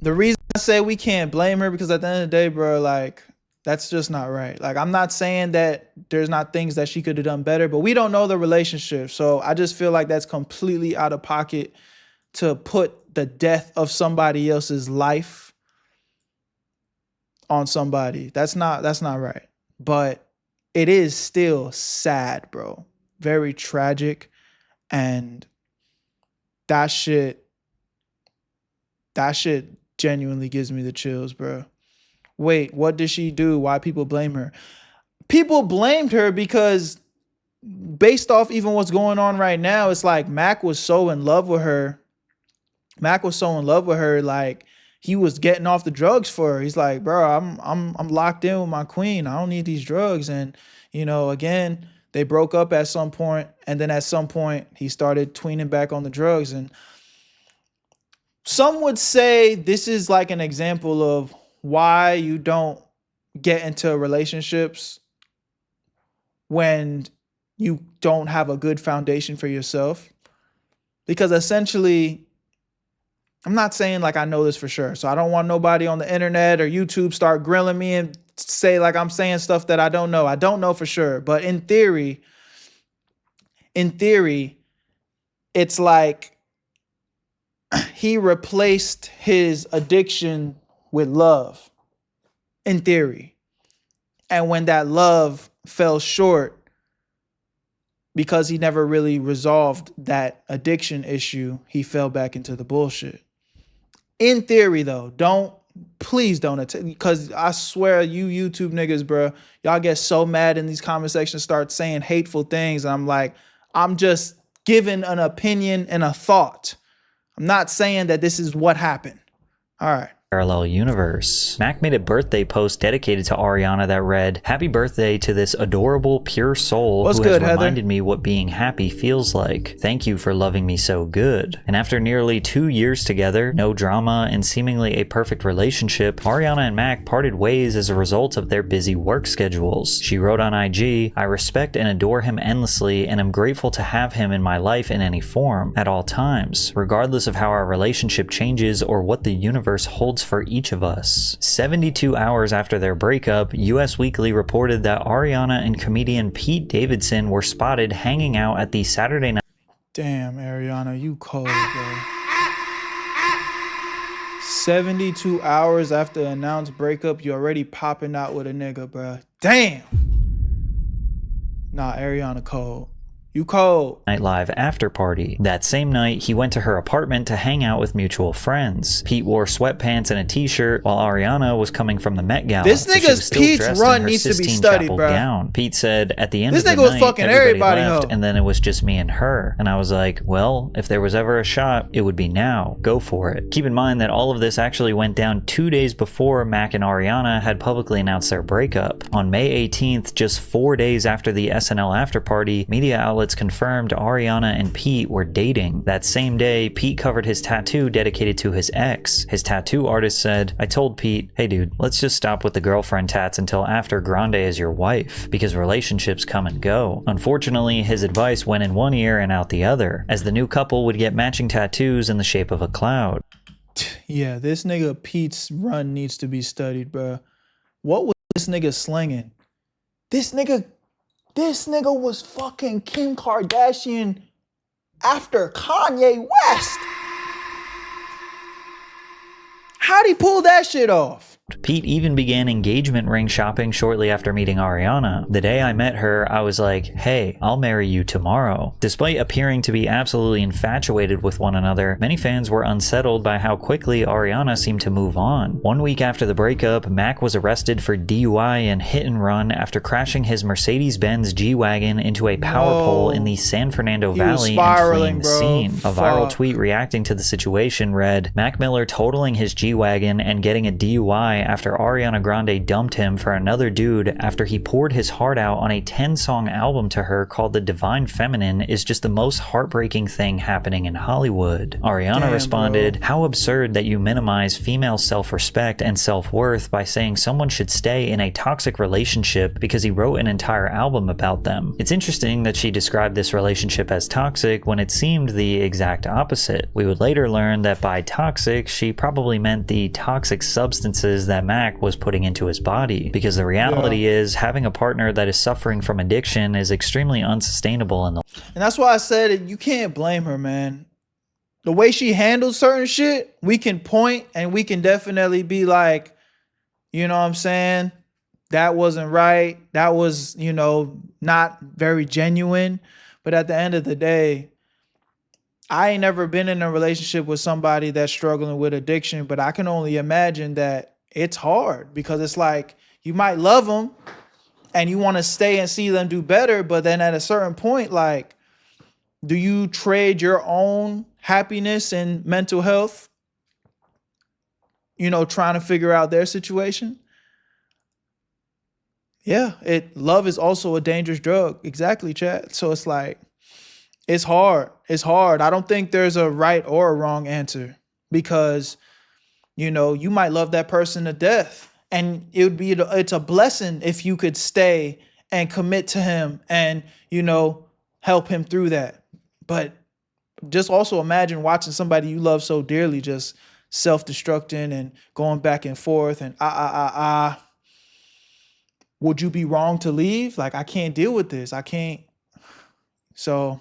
The reason I say we can't blame her, because at the end of the day, bro, like, that's just not right. Like, I'm not saying that there's not things that she could have done better, but we don't know the relationship. So I just feel like that's completely out of pocket to put the death of somebody else's life on somebody. That's not right. But it is still sad, bro. Very tragic. And that shit genuinely gives me the chills, bro. Wait, what did she do? Why people blame her? People blamed her because, based off even what's going on right now, it's like Mac was so in love with her. Like, he was getting off the drugs for her. He's like, bro, I'm locked in with my queen. I don't need these drugs. And, you know, again, they broke up at some point, and then at some point he started tweening back on the drugs. And some would say this is like an example of why you don't get into relationships when you don't have a good foundation for yourself. Because essentially, I'm not saying like I know this for sure, so I don't want nobody on the internet or YouTube start grilling me and say like I'm saying stuff that I don't know. I don't know for sure, but in theory, it's like he replaced his addiction with love, in theory. And when that love fell short, because he never really resolved that addiction issue, he fell back into the bullshit. In theory, though, please don't, because I swear you YouTube niggas, bro, y'all get so mad in these comment sections, start saying hateful things. And I'm like, I'm just giving an opinion and a thought. I'm not saying that this is what happened. All right. Parallel universe. Mac made a birthday post dedicated to Ariana that read, "Happy birthday to this adorable, pure soul who has reminded me what being happy feels like. Thank you for loving me so good." And after nearly 2 years together, no drama, and seemingly a perfect relationship, Ariana and Mac parted ways as a result of their busy work schedules. She wrote on IG, "I respect and adore him endlessly and am grateful to have him in my life in any form, at all times, regardless of how our relationship changes or what the universe holds for each of us." 72 hours after their breakup, US Weekly reported that Ariana and comedian Pete Davidson were spotted hanging out at the Saturday night. Damn, Ariana, you cold, bro. 72 hours after announced breakup, you already popping out with a nigga, bro. Damn. Nah, Ariana cold. You cold. Night Live after party. That same night, he went to her apartment to hang out with mutual friends. Pete wore sweatpants and a t-shirt, while Ariana was coming from the Met Gala. This nigga's Pete's run needs to be studied, bro. Gown. Pete said, "At the end of the nigga was night, fucking everybody everybody left, and then it was just me and her." And I was like, well, if there was ever a shot, it would be now. Go for it. Keep in mind that all of this actually went down 2 days before Mac and Ariana had publicly announced their breakup. On May 18th, just 4 days after the SNL after party, media outlets confirmed Ariana and Pete were dating. That same day, Pete covered his tattoo dedicated to his ex. His tattoo artist said, "I told Pete, hey dude, let's just stop with the girlfriend tats until after Grande is your wife, because relationships come and go." Unfortunately, his advice went in one ear and out the other, as the new couple would get matching tattoos in the shape of a cloud. Yeah, this nigga Pete's run needs to be studied, bro. What was this nigga slinging? This nigga was fucking Kim Kardashian after Kanye West. How'd he pull that shit off? Pete even began engagement ring shopping shortly after meeting Ariana. The day I met her, I was like, hey, I'll marry you tomorrow. Despite appearing to be absolutely infatuated with one another, many fans were unsettled by how quickly Ariana seemed to move on. 1 week after the breakup, Mac was arrested for DUI and hit and run after crashing his Mercedes-Benz G-Wagon into a power pole in the San Fernando Valley and fleeing the scene. A viral tweet reacting to the situation read, "Mac Miller totaling his G-Wagon and getting a DUI after Ariana Grande dumped him for another dude after he poured his heart out on a 10-song album to her called The Divine Feminine is just the most heartbreaking thing happening in Hollywood." Ariana responded, "How absurd that you minimize female self-respect and self-worth by saying someone should stay in a toxic relationship because he wrote an entire album about them. It's interesting that she described this relationship as toxic when it seemed the exact opposite. We would later learn that by toxic, she probably meant the toxic substances that Mac was putting into his body, because the reality is having a partner that is suffering from addiction is extremely unsustainable in the And that's why I said you can't blame her, man. The way she handles certain shit, we can point and we can definitely be like, you know what I'm saying? That wasn't right. That was, not very genuine. But at the end of the day, I ain't never been in a relationship with somebody that's struggling with addiction, but I can only imagine that it's hard, because it's like you might love them and you want to stay and see them do better, but then at a certain point, like, do you trade your own happiness and mental health, trying to figure out their situation? Yeah, love is also a dangerous drug. Exactly, Chad. So it's like, it's hard. It's hard. I don't think there's a right or a wrong answer, because You know, you might love that person to death. And it's a blessing if you could stay and commit to him and, you know, help him through that. But just also imagine watching somebody you love so dearly just self-destructing and going back and forth and would you be wrong to leave? Like, I can't deal with this. I can't. So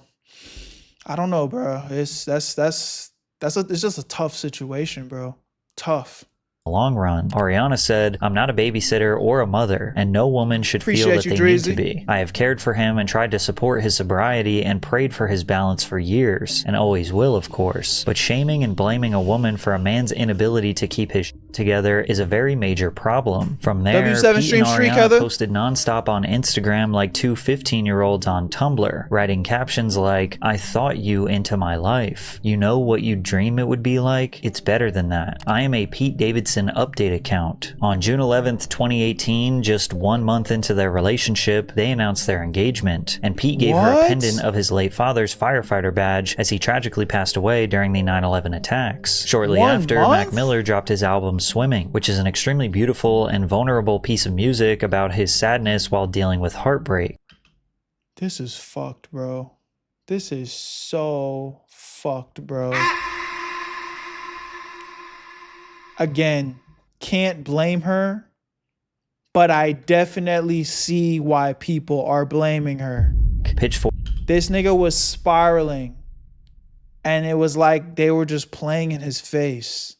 I don't know, bro. It's just a tough situation, bro. Tough. Long run. Ariana said, "I'm not a babysitter or a mother, and no woman should feel that they need to be. I have cared for him and tried to support his sobriety and prayed for his balance for years, and always will, of course. But shaming and blaming a woman for a man's inability to keep his together is a very major problem." From there, Pete and Ariana posted nonstop on Instagram like two 15-year-olds on Tumblr, writing captions like, "I thought you into my life. You know what you dream it would be like? It's better than that. I am a Pete Davidson update account." On June 11th, 2018, just 1 month into their relationship, they announced their engagement, and Pete gave her a pendant of his late father's firefighter badge as he tragically passed away during the 9/11 attacks. Shortly after, Mac Miller dropped his album Swimming, which is an extremely beautiful and vulnerable piece of music about his sadness while dealing with heartbreak. This is fucked, bro. This is so fucked, bro. Again, can't blame her, but I definitely see why people are blaming her. Pitchfork. This nigga was spiraling, and it was like they were just playing in his face.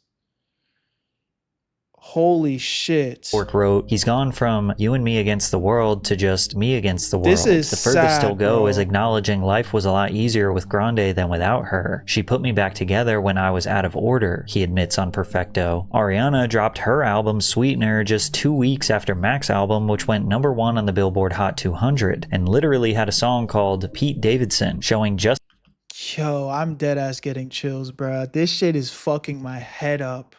Holy shit. Pitchfork wrote, "He's gone from you and me against the world to just me against the world. This is the furthest sad, he'll go bro. is acknowledging life was a lot easier with Grande than without her. She put me back together when I was out of order," he admits on Perfecto. Ariana dropped her album Sweetener just 2 weeks after Mac's album, which went #1 on the Billboard Hot 200, and literally had a song called Pete Davidson, showing just Yo, I'm dead ass getting chills, bro. This shit is fucking my head up.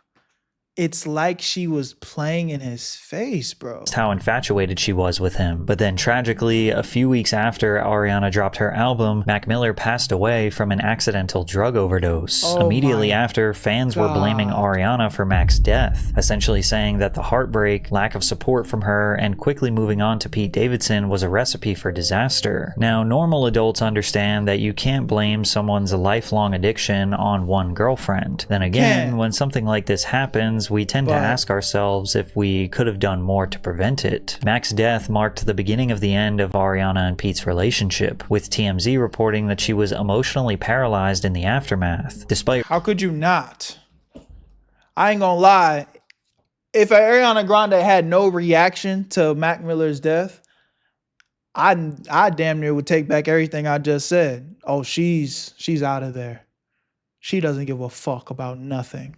It's like she was playing in his face, bro. how infatuated she was with him. But then tragically, a few weeks after Ariana dropped her album, Mac Miller passed away from an accidental drug overdose. Immediately after, fans were blaming Ariana for Mac's death, essentially saying that the heartbreak, lack of support from her, and quickly moving on to Pete Davidson was a recipe for disaster. Now, normal adults understand that you can't blame someone's lifelong addiction on one girlfriend. Then again, when something like this happens, we tend to ask ourselves if we could have done more to prevent it. Mac's death marked the beginning of the end of Ariana and Pete's relationship, with TMZ reporting that she was emotionally paralyzed in the aftermath. Despite— How could you not? I ain't gonna lie. If Ariana Grande had no reaction to Mac Miller's death, I damn near would take back everything I just said. Oh, she's out of there. She doesn't give a fuck about nothing.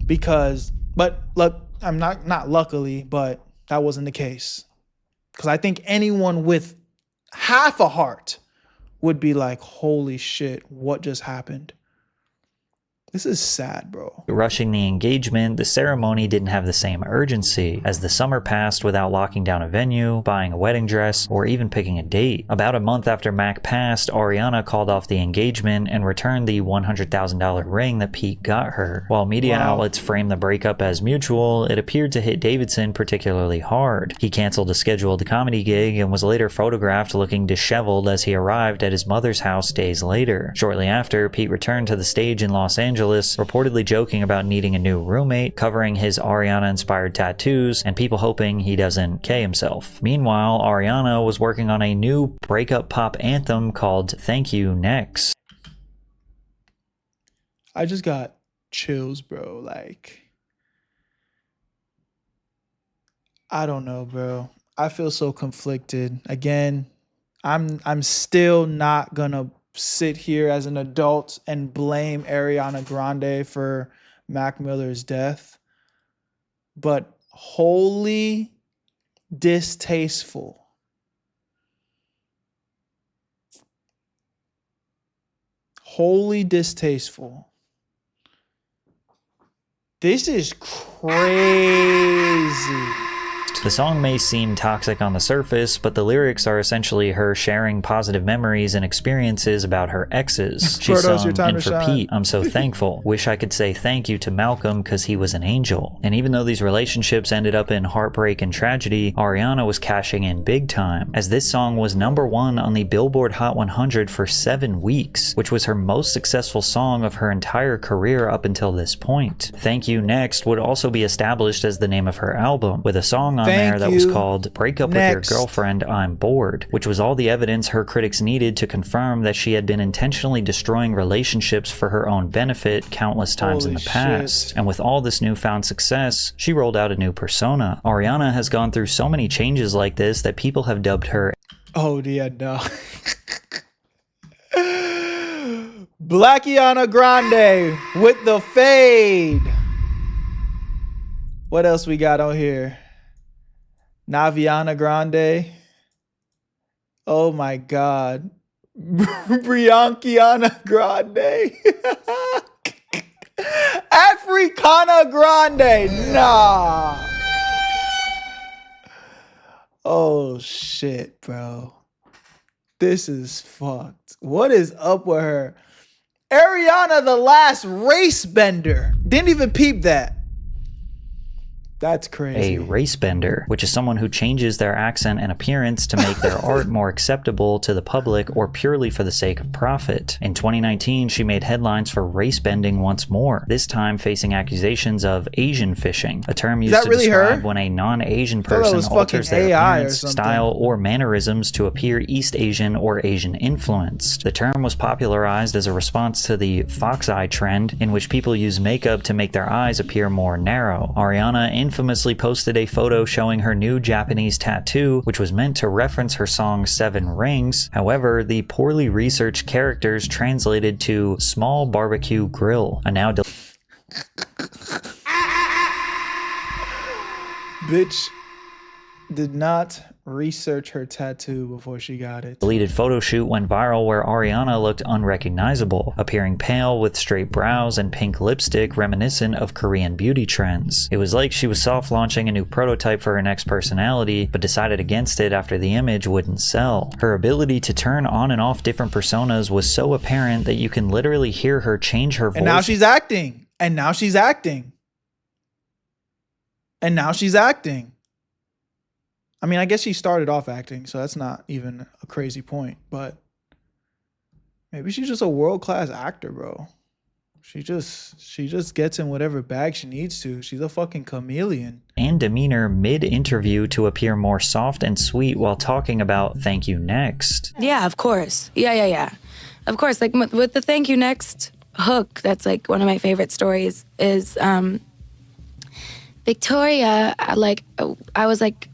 Because, but look, I'm not luckily, but that wasn't the case. Because I think anyone with half a heart would be like, holy shit, what just happened? This is sad, bro. Rushing the engagement, the ceremony didn't have the same urgency, as the summer passed without locking down a venue, buying a wedding dress, or even picking a date. About a month after Mac passed, Ariana called off the engagement and returned the $100,000 ring that Pete got her. While media outlets framed the breakup as mutual, it appeared to hit Davidson particularly hard. He canceled a scheduled comedy gig and was later photographed looking disheveled as he arrived at his mother's house days later. Shortly after, Pete returned to the stage in Los Angeles, reportedly joking about needing a new roommate, covering his Ariana-inspired tattoos, and people hoping he doesn't K himself. Meanwhile, Ariana was working on a new breakup pop anthem called Thank You Next. I just got chills, bro. Like, I don't know, bro. I feel so conflicted. Again, I'm still not gonna sit here as an adult and blame Ariana Grande for Mac Miller's death, but wholly distasteful. Wholly distasteful. This is crazy. The song may seem toxic on the surface, but the lyrics are essentially her sharing positive memories and experiences about her exes. She Berto's sung, your time and to for shine. Pete, I'm so thankful. Wish I could say thank you to Malcolm because he was an angel. And even though these relationships ended up in heartbreak and tragedy, Ariana was cashing in big time, as this song was #1 on the Billboard Hot 100 for 7 weeks, which was her most successful song of her entire career up until this point. Thank You Next would also be established as the name of her album, with a song on there that was called Break Up With Your Girlfriend, I'm Bored, which was all the evidence her critics needed to confirm that she had been intentionally destroying relationships for her own benefit countless times in the past. And with all this newfound success, she rolled out a new persona. Ariana has gone through so many changes like this that people have dubbed her no. Blackiana Grande with the fade. What else we got on here? Naviana Grande. Oh my God. Briankiana Grande. Africana Grande. Nah. Oh shit, bro. This is fucked. What is up with her? Ariana, the last race bender. Didn't even peep that. That's crazy. A race bender, which is someone who changes their accent and appearance to make their art more acceptable to the public or purely for the sake of profit. In 2019, she made headlines for race bending once more, this time facing accusations of Asian fishing, a term used to describe when a non-Asian person alters their appearance, style, or mannerisms to appear East Asian or Asian influenced. The term was popularized as a response to the fox eye trend, in which people use makeup to make their eyes appear more narrow. Ariana infamously posted a photo showing her new Japanese tattoo, which was meant to reference her song 7 Rings. However, the poorly researched characters translated to small barbecue grill, a now Bitch did not research her tattoo before she got it. Deleted photo shoot went viral where Ariana looked unrecognizable, appearing pale with straight brows and pink lipstick reminiscent of Korean beauty trends. It was like she was soft launching a new prototype for her next personality, but decided against it after the image wouldn't sell. Her ability to turn on and off different personas was so apparent that you can literally hear her change her voice. And now she's acting. And now she's acting. And now she's acting. I mean, I guess she started off acting, so that's not even a crazy point, but maybe she's just a world-class actor, bro. She just gets in whatever bag she needs to. She's a fucking chameleon. And demeanor mid-interview to appear more soft and sweet while talking about Thank You Next. Yeah, of course. Yeah. Of course, like with the Thank You Next hook, that's like one of my favorite stories is Victoria, I was like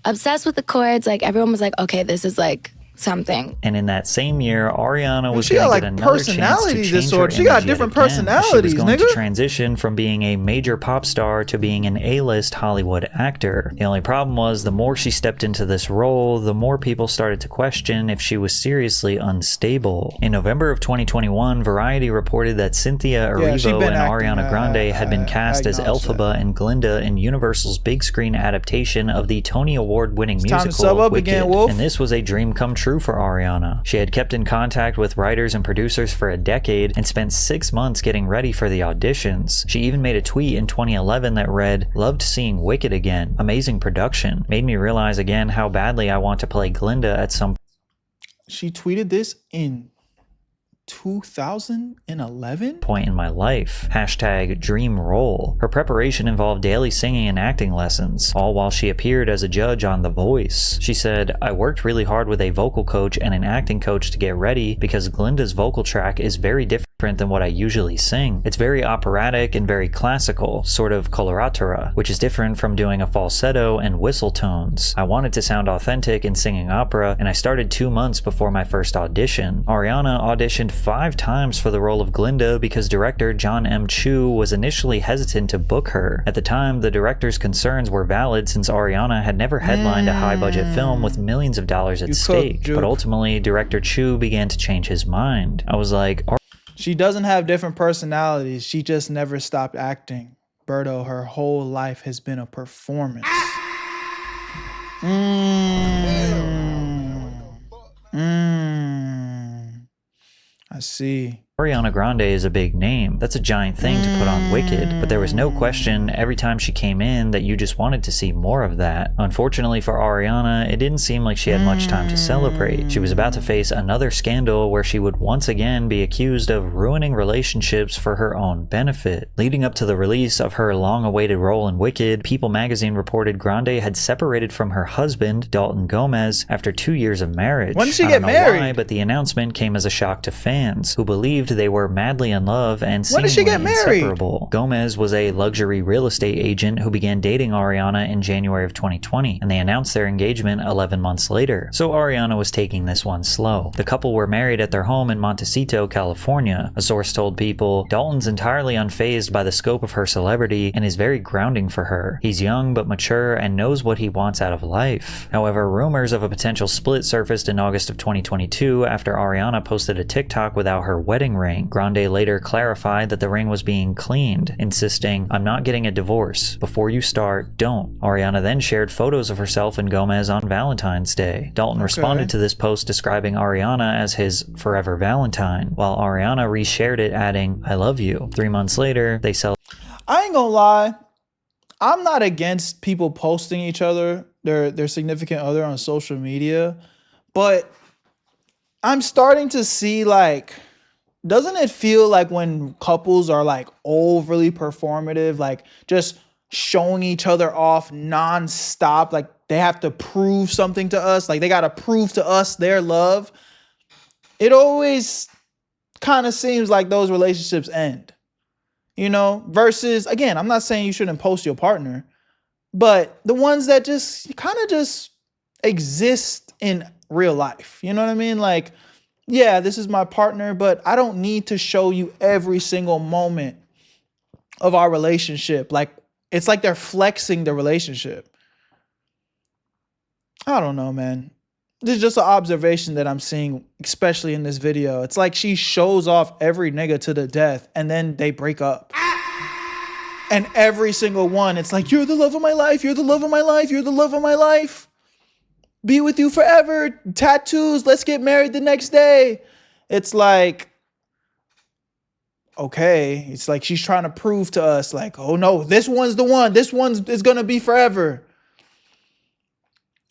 obsessed with the chords. Like everyone was like, okay, this is like something. And in that same year, Ariana was she going got to get another personality chance to change disorder. her She got image different yet again. personalities, She was going nigga. to transition from being a major pop star to being an A-list Hollywood actor. The only problem was the more she stepped into this role, the more people started to question if she was seriously unstable. In November of 2021, Variety reported that Cynthia Erivo and Ariana Grande had been cast as Elphaba and Glinda in Universal's big screen adaptation of the Tony Award-winning musical Wicked. And this was a dream come true for Ariana. She had kept in contact with writers and producers for a decade and spent 6 months getting ready for the auditions. She even made a tweet in 2011 that read, "Loved seeing Wicked again. Amazing production. Made me realize again how badly I want to play Glinda at some." She tweeted this in 2011? Point in my life. Hashtag dream role. Her preparation involved daily singing and acting lessons, all while she appeared as a judge on The Voice. She said, "I worked really hard with a vocal coach and an acting coach to get ready because Glinda's vocal track is very different than what I usually sing. It's very operatic and very classical, sort of coloratura, which is different from doing a falsetto and whistle tones. I wanted to sound authentic in singing opera, and I started 2 months before my first audition." Ariana auditioned 5 times for the role of Glinda because director John M. Chu was initially hesitant to book her. At the time, the director's concerns were valid since Ariana had never headlined a high-budget film with millions of dollars at stake. But ultimately, director Chu began to change his mind. I was like, she doesn't have different personalities. She just never stopped acting. Berto, her whole life has been a performance. I see. Ariana Grande is a big name. That's a giant thing to put on Wicked, but there was no question every time she came in that you just wanted to see more of that. Unfortunately for Ariana, it didn't seem like she had much time to celebrate. She was about to face another scandal where she would once again be accused of ruining relationships for her own benefit. Leading up to the release of her long-awaited role in Wicked, People magazine reported Grande had separated from her husband, Dalton Gomez, after 2 years of marriage. When did she I get don't know married? why, but the announcement came as a shock to fans, who believed they were madly in love and When did she seemingly get married? inseparable. Gomez was a luxury real estate agent who began dating Ariana in January of 2020, and they announced their engagement 11 months later. So Ariana was taking this one slow. The couple were married at their home in Montecito, California. A source told People, Dalton's entirely unfazed by the scope of her celebrity and is very grounding for her. He's young but mature and knows what he wants out of life. However, rumors of a potential split surfaced in August of 2022 after Ariana posted a TikTok without her wedding ring. Grande later clarified that the ring was being cleaned, insisting, "I'm not getting a divorce. Before you start, don't." Ariana then shared photos of herself and Gomez on Valentine's Day. Dalton responded to this post describing Ariana as his forever Valentine, while Ariana reshared it adding, "I love you." 3 months later, they celebrated. I ain't gonna lie. I'm not against people posting each other, their significant other on social media, but I'm starting to see, like, doesn't it feel like when couples are like overly performative, like just showing each other off nonstop, like they have to prove something to us, like they got to prove to us their love? It always kind of seems like those relationships end, you know, versus, again, I'm not saying you shouldn't post your partner, but the ones that just kind of just exist in real life, you know what I mean? Like, yeah, this is my partner, but I don't need to show you every single moment of our relationship. Like, it's like they're flexing the relationship. I don't know, man. This is just an observation that I'm seeing, especially in this video. It's like she shows off every nigga to the death and then they break up. And every single one, it's like, you're the love of my life, you're the love of my life, you're the love of my life. Be with you forever, tattoos, let's get married the next day. It's like, okay, it's like she's trying to prove to us, like, oh no, this one's the one, this one's is gonna be forever.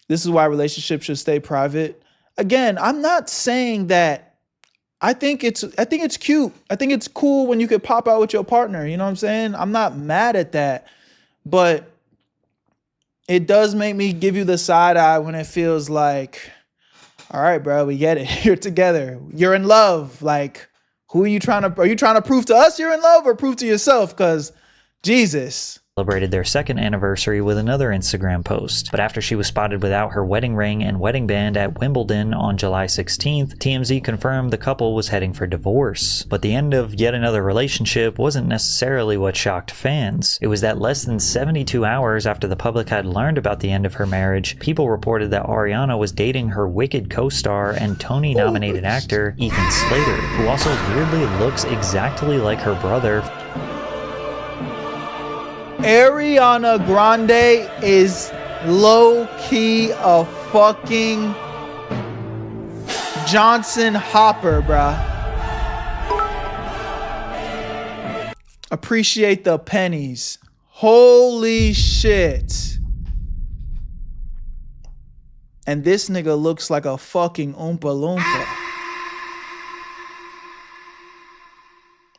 This is why relationships should stay private. Again, I'm not saying that. I think it's cute. I think it's cool when you could pop out with your partner, you know what I'm saying? I'm not mad at that, but it does make me give you the side eye when it feels like, all right, bro, we get it. You're together. You're in love. Like, are you trying to prove to us you're in love or prove to yourself? Because Jesus. Celebrated their second anniversary with another Instagram post. But after she was spotted without her wedding ring and wedding band at Wimbledon on July 16th, TMZ confirmed the couple was heading for divorce. But the end of yet another relationship wasn't necessarily what shocked fans. It was that less than 72 hours after the public had learned about the end of her marriage, People reported that Ariana was dating her Wicked co-star and Tony-nominated actor Ethan Slater, who also weirdly looks exactly like her brother. Ariana Grande is low-key a fucking Johnson Hopper, bruh. Appreciate the pennies. Holy shit. And this nigga looks like a fucking Oompa Loompa.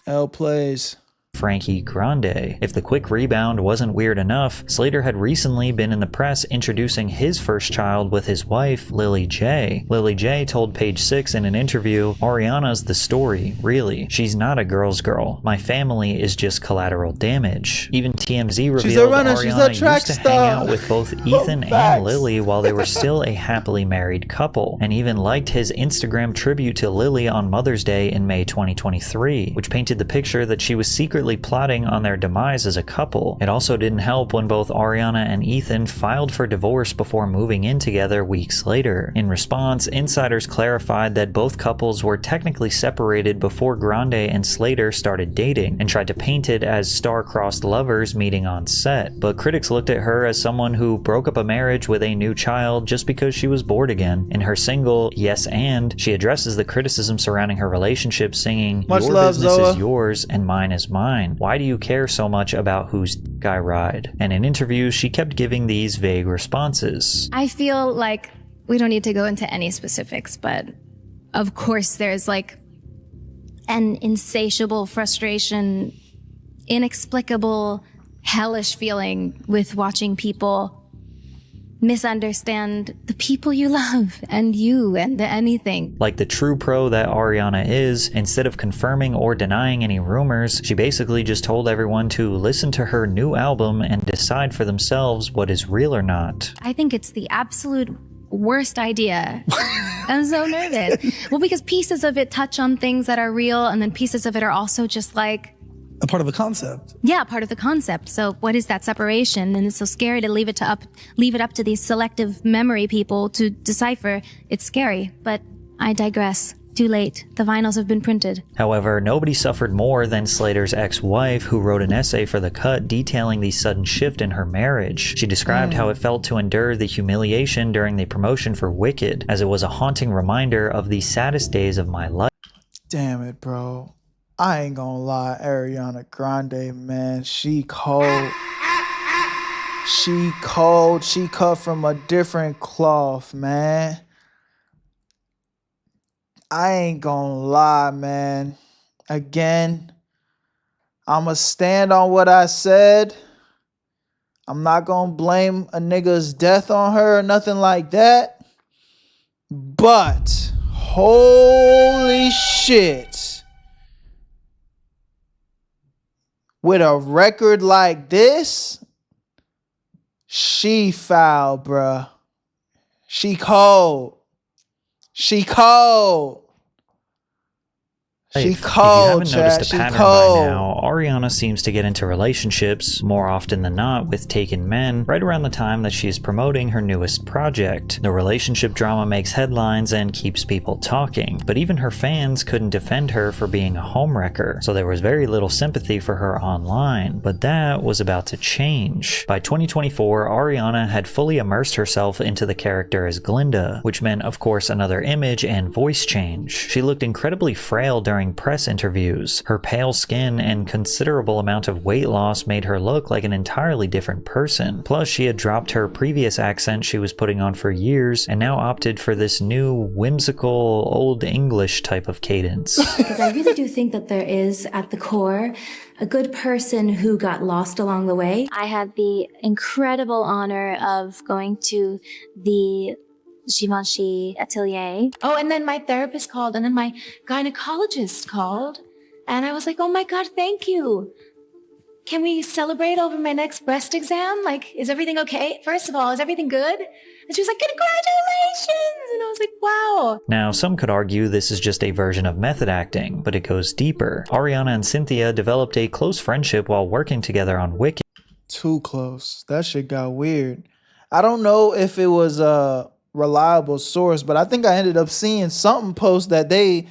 L plays. Frankie Grande. If the quick rebound wasn't weird enough, Slater had recently been in the press introducing his first child with his wife, Lily J. Lily J told Page 6 in an interview, "Ariana's the story, really. She's not a girl's girl. My family is just collateral damage." Even TMZ revealed Ariana used to hang out with both Ethan and Lily while they were still a happily married couple, and even liked his Instagram tribute to Lily on Mother's Day in May 2023, which painted the picture that she was secretly secretly plotting on their demise as a couple. It also didn't help when both Ariana and Ethan filed for divorce before moving in together weeks later. In response, insiders clarified that both couples were technically separated before Grande and Slater started dating, and tried to paint it as star-crossed lovers meeting on set. But critics looked at her as someone who broke up a marriage with a new child just because she was bored again. In her single, Yes And, she addresses the criticism surrounding her relationship, singing, Much "Your love, business Zoa. is yours and mine is mine. Why do you care so much about whose dick I ride?" And in interviews, she kept giving these vague responses. I feel like we don't need to go into any specifics, but of course there's like an insatiable frustration, inexplicable, hellish feeling with watching people misunderstand the people you love and you and anything. Like the true pro that Ariana is, instead of confirming or denying any rumors, she basically just told everyone to listen to her new album and decide for themselves what is real or not. I think it's the absolute worst idea. I'm so nervous. Well, because pieces of it touch on things that are real, and then pieces of it are also just like a part of a concept. Yeah, part of the concept. So what is that separation? And it's so scary to leave it up to these selective memory people to decipher. It's scary, but I digress. Too late. The vinyls have been printed. However, nobody suffered more than Slater's ex-wife, who wrote an essay for The Cut detailing the sudden shift in her marriage. She described how it felt to endure the humiliation during the promotion for Wicked, as it was a haunting reminder of the saddest days of my life. Damn it, bro. I ain't gonna lie, Ariana Grande, man, she cold. She cold. She cut from a different cloth, man. I ain't gonna lie, man. Again, I'ma stand on what I said. I'm not gonna blame a nigga's death on her or nothing like that. But, holy shit. With a record like this, she foul, bruh. She cold. She cold. She If you cold, haven't noticed chat. a pattern by now, Ariana seems to get into relationships, more often than not, with taken men, right around the time that she is promoting her newest project. The relationship drama makes headlines and keeps people talking, but even her fans couldn't defend her for being a homewrecker, so there was very little sympathy for her online. But that was about to change. By 2024, Ariana had fully immersed herself into the character as Glinda, which meant, of course, another image and voice change. She looked incredibly frail during press interviews. Her pale skin and considerable amount of weight loss made her look like an entirely different person. Plus, she had dropped her previous accent she was putting on for years and now opted for this new whimsical Old English type of cadence. Because I really do think that there is, at the core, a good person who got lost along the way. I had the incredible honor of going to the Givenchy atelier. Oh, and then my therapist called, and then my gynecologist called, and I was like, oh my God, thank you. Can we celebrate over my next breast exam? Like, is everything okay? First of all, is everything good? And she was like, congratulations! And I was like, wow. Now, some could argue this is just a version of method acting, but it goes deeper. Ariana and Cynthia developed a close friendship while working together on Wicked. Too close. That shit got weird. I don't know if it was a reliable source, but I think I ended up seeing something post that they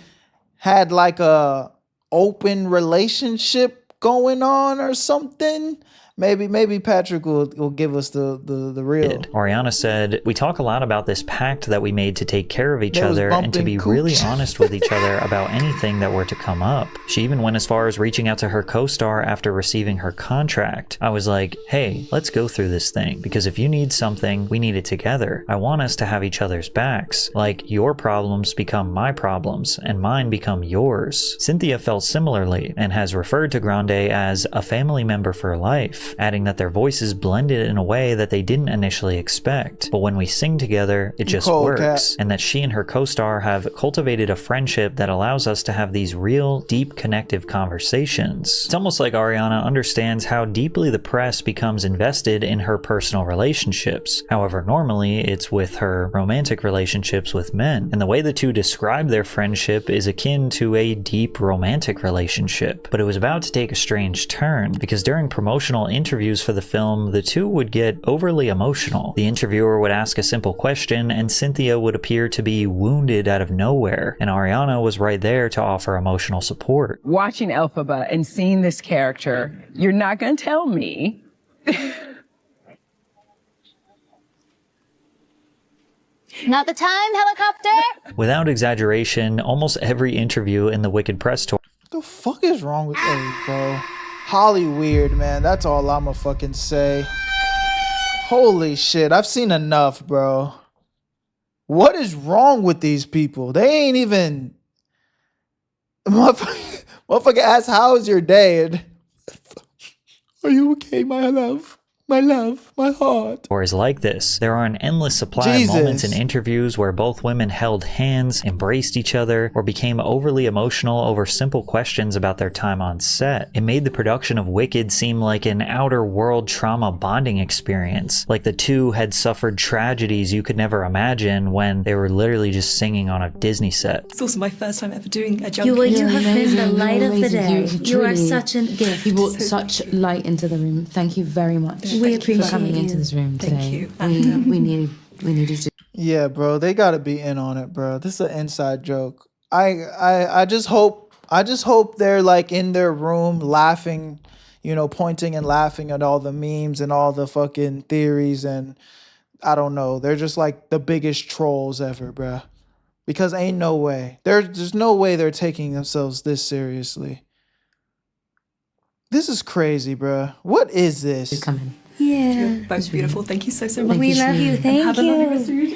had like a open relationship going on or something. Maybe Patrick will give us the real. Ariana said, "We talk a lot about this pact that we made to take care of each They was other and to bumping be cooch. really honest with each other about anything that were to come up." She even went as far as reaching out to her co-star after receiving her contract. I was like, hey, let's go through this thing, because if you need something, we need it together. I want us to have each other's backs. Like, your problems become my problems, and mine become yours. Cynthia felt similarly, and has referred to Grande as a family member for life. life, adding that their voices blended in a way that they didn't initially expect. But when we sing together, it just works, and that she and her co-star have cultivated a friendship that allows us to have these real, deep, connective conversations. It's almost like Ariana understands how deeply the press becomes invested in her personal relationships. However, normally it's with her romantic relationships with men, and the way the two describe their friendship is akin to a deep romantic relationship. But it was about to take a strange turn, because during promotional interviews for the film, the two would get overly emotional. The interviewer would ask a simple question, and Cynthia would appear to be wounded out of nowhere, and Ariana was right there to offer emotional support. Watching Elphaba and seeing this character, you're not gonna tell me. Not the time, helicopter! Without exaggeration, almost every interview in the Wicked press tour. What the fuck is wrong with you, bro? Holly weird, man. That's all I'ma fucking say. Holy shit, I've seen enough, bro. What is wrong with these people? They ain't even... Motherfucker asks, how's your day? And... Are you okay, my love? My love, my heart. Stories like this. There are an endless supply of moments in interviews where both women held hands, embraced each other, or became overly emotional over simple questions about their time on set. It made the production of Wicked seem like an outer world trauma bonding experience, like the two had suffered tragedies you could never imagine when they were literally just singing on a Disney set. It's also my first time ever doing a jump. You have been the light of the day. You are such a gift. You brought such light into the room. Thank you very much. We appreciate for coming into this room today. We needed to. Yeah, bro, they gotta be in on it, bro. This is an inside joke. I just hope they're like in their room laughing, you know, pointing and laughing at all the memes and all the fucking theories, and I don't know. They're just like the biggest trolls ever, bro. Because ain't no way. There's no way they're taking themselves this seriously. This is crazy, bro. What is this? Come in. Yeah. You're both beautiful. Thank you so much. We love you. Thank you.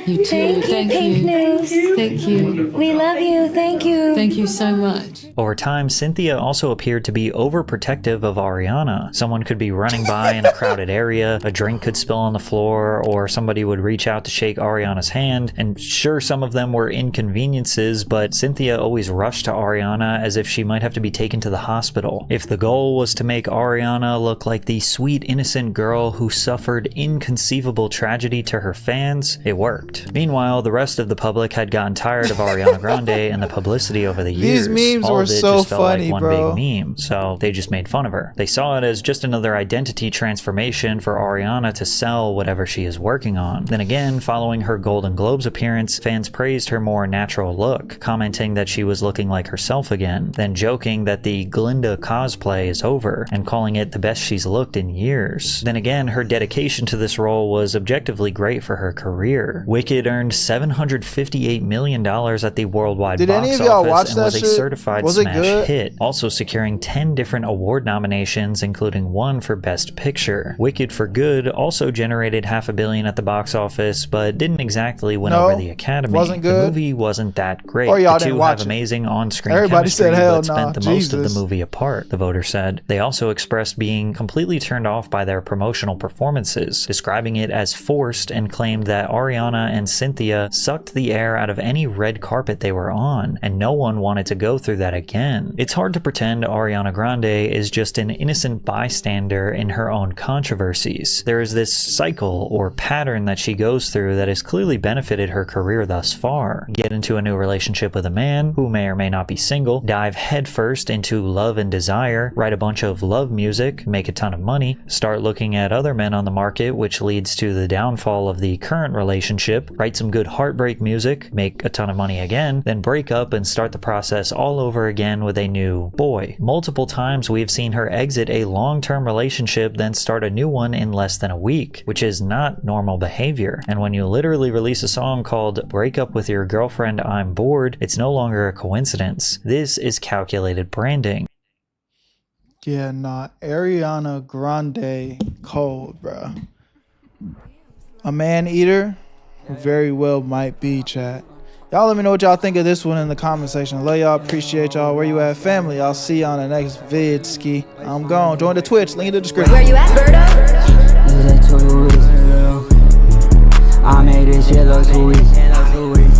You too. Thank you, Pink News. Thank you. We love you. Thank you. Thank you so much. Over time, Cynthia also appeared to be overprotective of Ariana. Someone could be running by in a crowded area, a drink could spill on the floor, or somebody would reach out to shake Ariana's hand. And sure, some of them were inconveniences, but Cynthia always rushed to Ariana as if she might have to be taken to the hospital. If the goal was to make Ariana look like the sweet, innocent girl who suffered inconceivable tragedy to her fans, it worked. Meanwhile, the rest of the public had gotten tired of Ariana Grande and the publicity over the years. These memes All were of it so just felt funny, like one bro. big meme, so they just made fun of her. They saw it as just another identity transformation for Ariana to sell whatever she is working on. Then again, following her Golden Globes appearance, fans praised her more natural look, commenting that she was looking like herself again, then joking that the Glinda cosplay is over, and calling it the best she's looked in years. Then again, her dedication to this role was objectively great for her career. Wicked earned $758 million at the worldwide Did box any of y'all office watch and that was a shit? certified Was it smash good? hit, also securing 10 different award nominations, including one for Best Picture. Wicked for Good also generated $500 million at the box office, but didn't exactly win over the Academy. Wasn't The good? movie wasn't that great. Or y'all The didn't two watch have it. amazing on-screen Everybody chemistry, said, "Hell but spent nah, the most of Jesus." the movie apart, the voter said. They also expressed being completely turned off by their promotional performances, describing it as forced, and claimed that Ariana and Cynthia sucked the air out of any red carpet they were on, and no one wanted to go through that again. It's hard to pretend Ariana Grande is just an innocent bystander in her own controversies. There is this cycle or pattern that she goes through that has clearly benefited her career thus far. Get into a new relationship with a man who may or may not be single, dive headfirst into love and desire, write a bunch of love music, make a ton of money, start looking at other men on the market, which leads to the downfall of the current relationship, write some good heartbreak music, make a ton of money again, then break up and start the process all over again with a new boy. Multiple times we have seen her exit a long-term relationship, then start a new one in less than a week, which is not normal behavior. And when you literally release a song called Break Up With Your Girlfriend, I'm Bored, it's no longer a coincidence. This is calculated branding. Yeah, nah. Ariana Grande, cold, bro. A man eater, very well might be, chat. Y'all let me know what y'all think of this one in the comment section. Love y'all, appreciate y'all. Where you at, family? I'll see you on the next vid ski. I'm gone. Join the Twitch, link in the description. Where you at, Berto? I made this shit look sweet.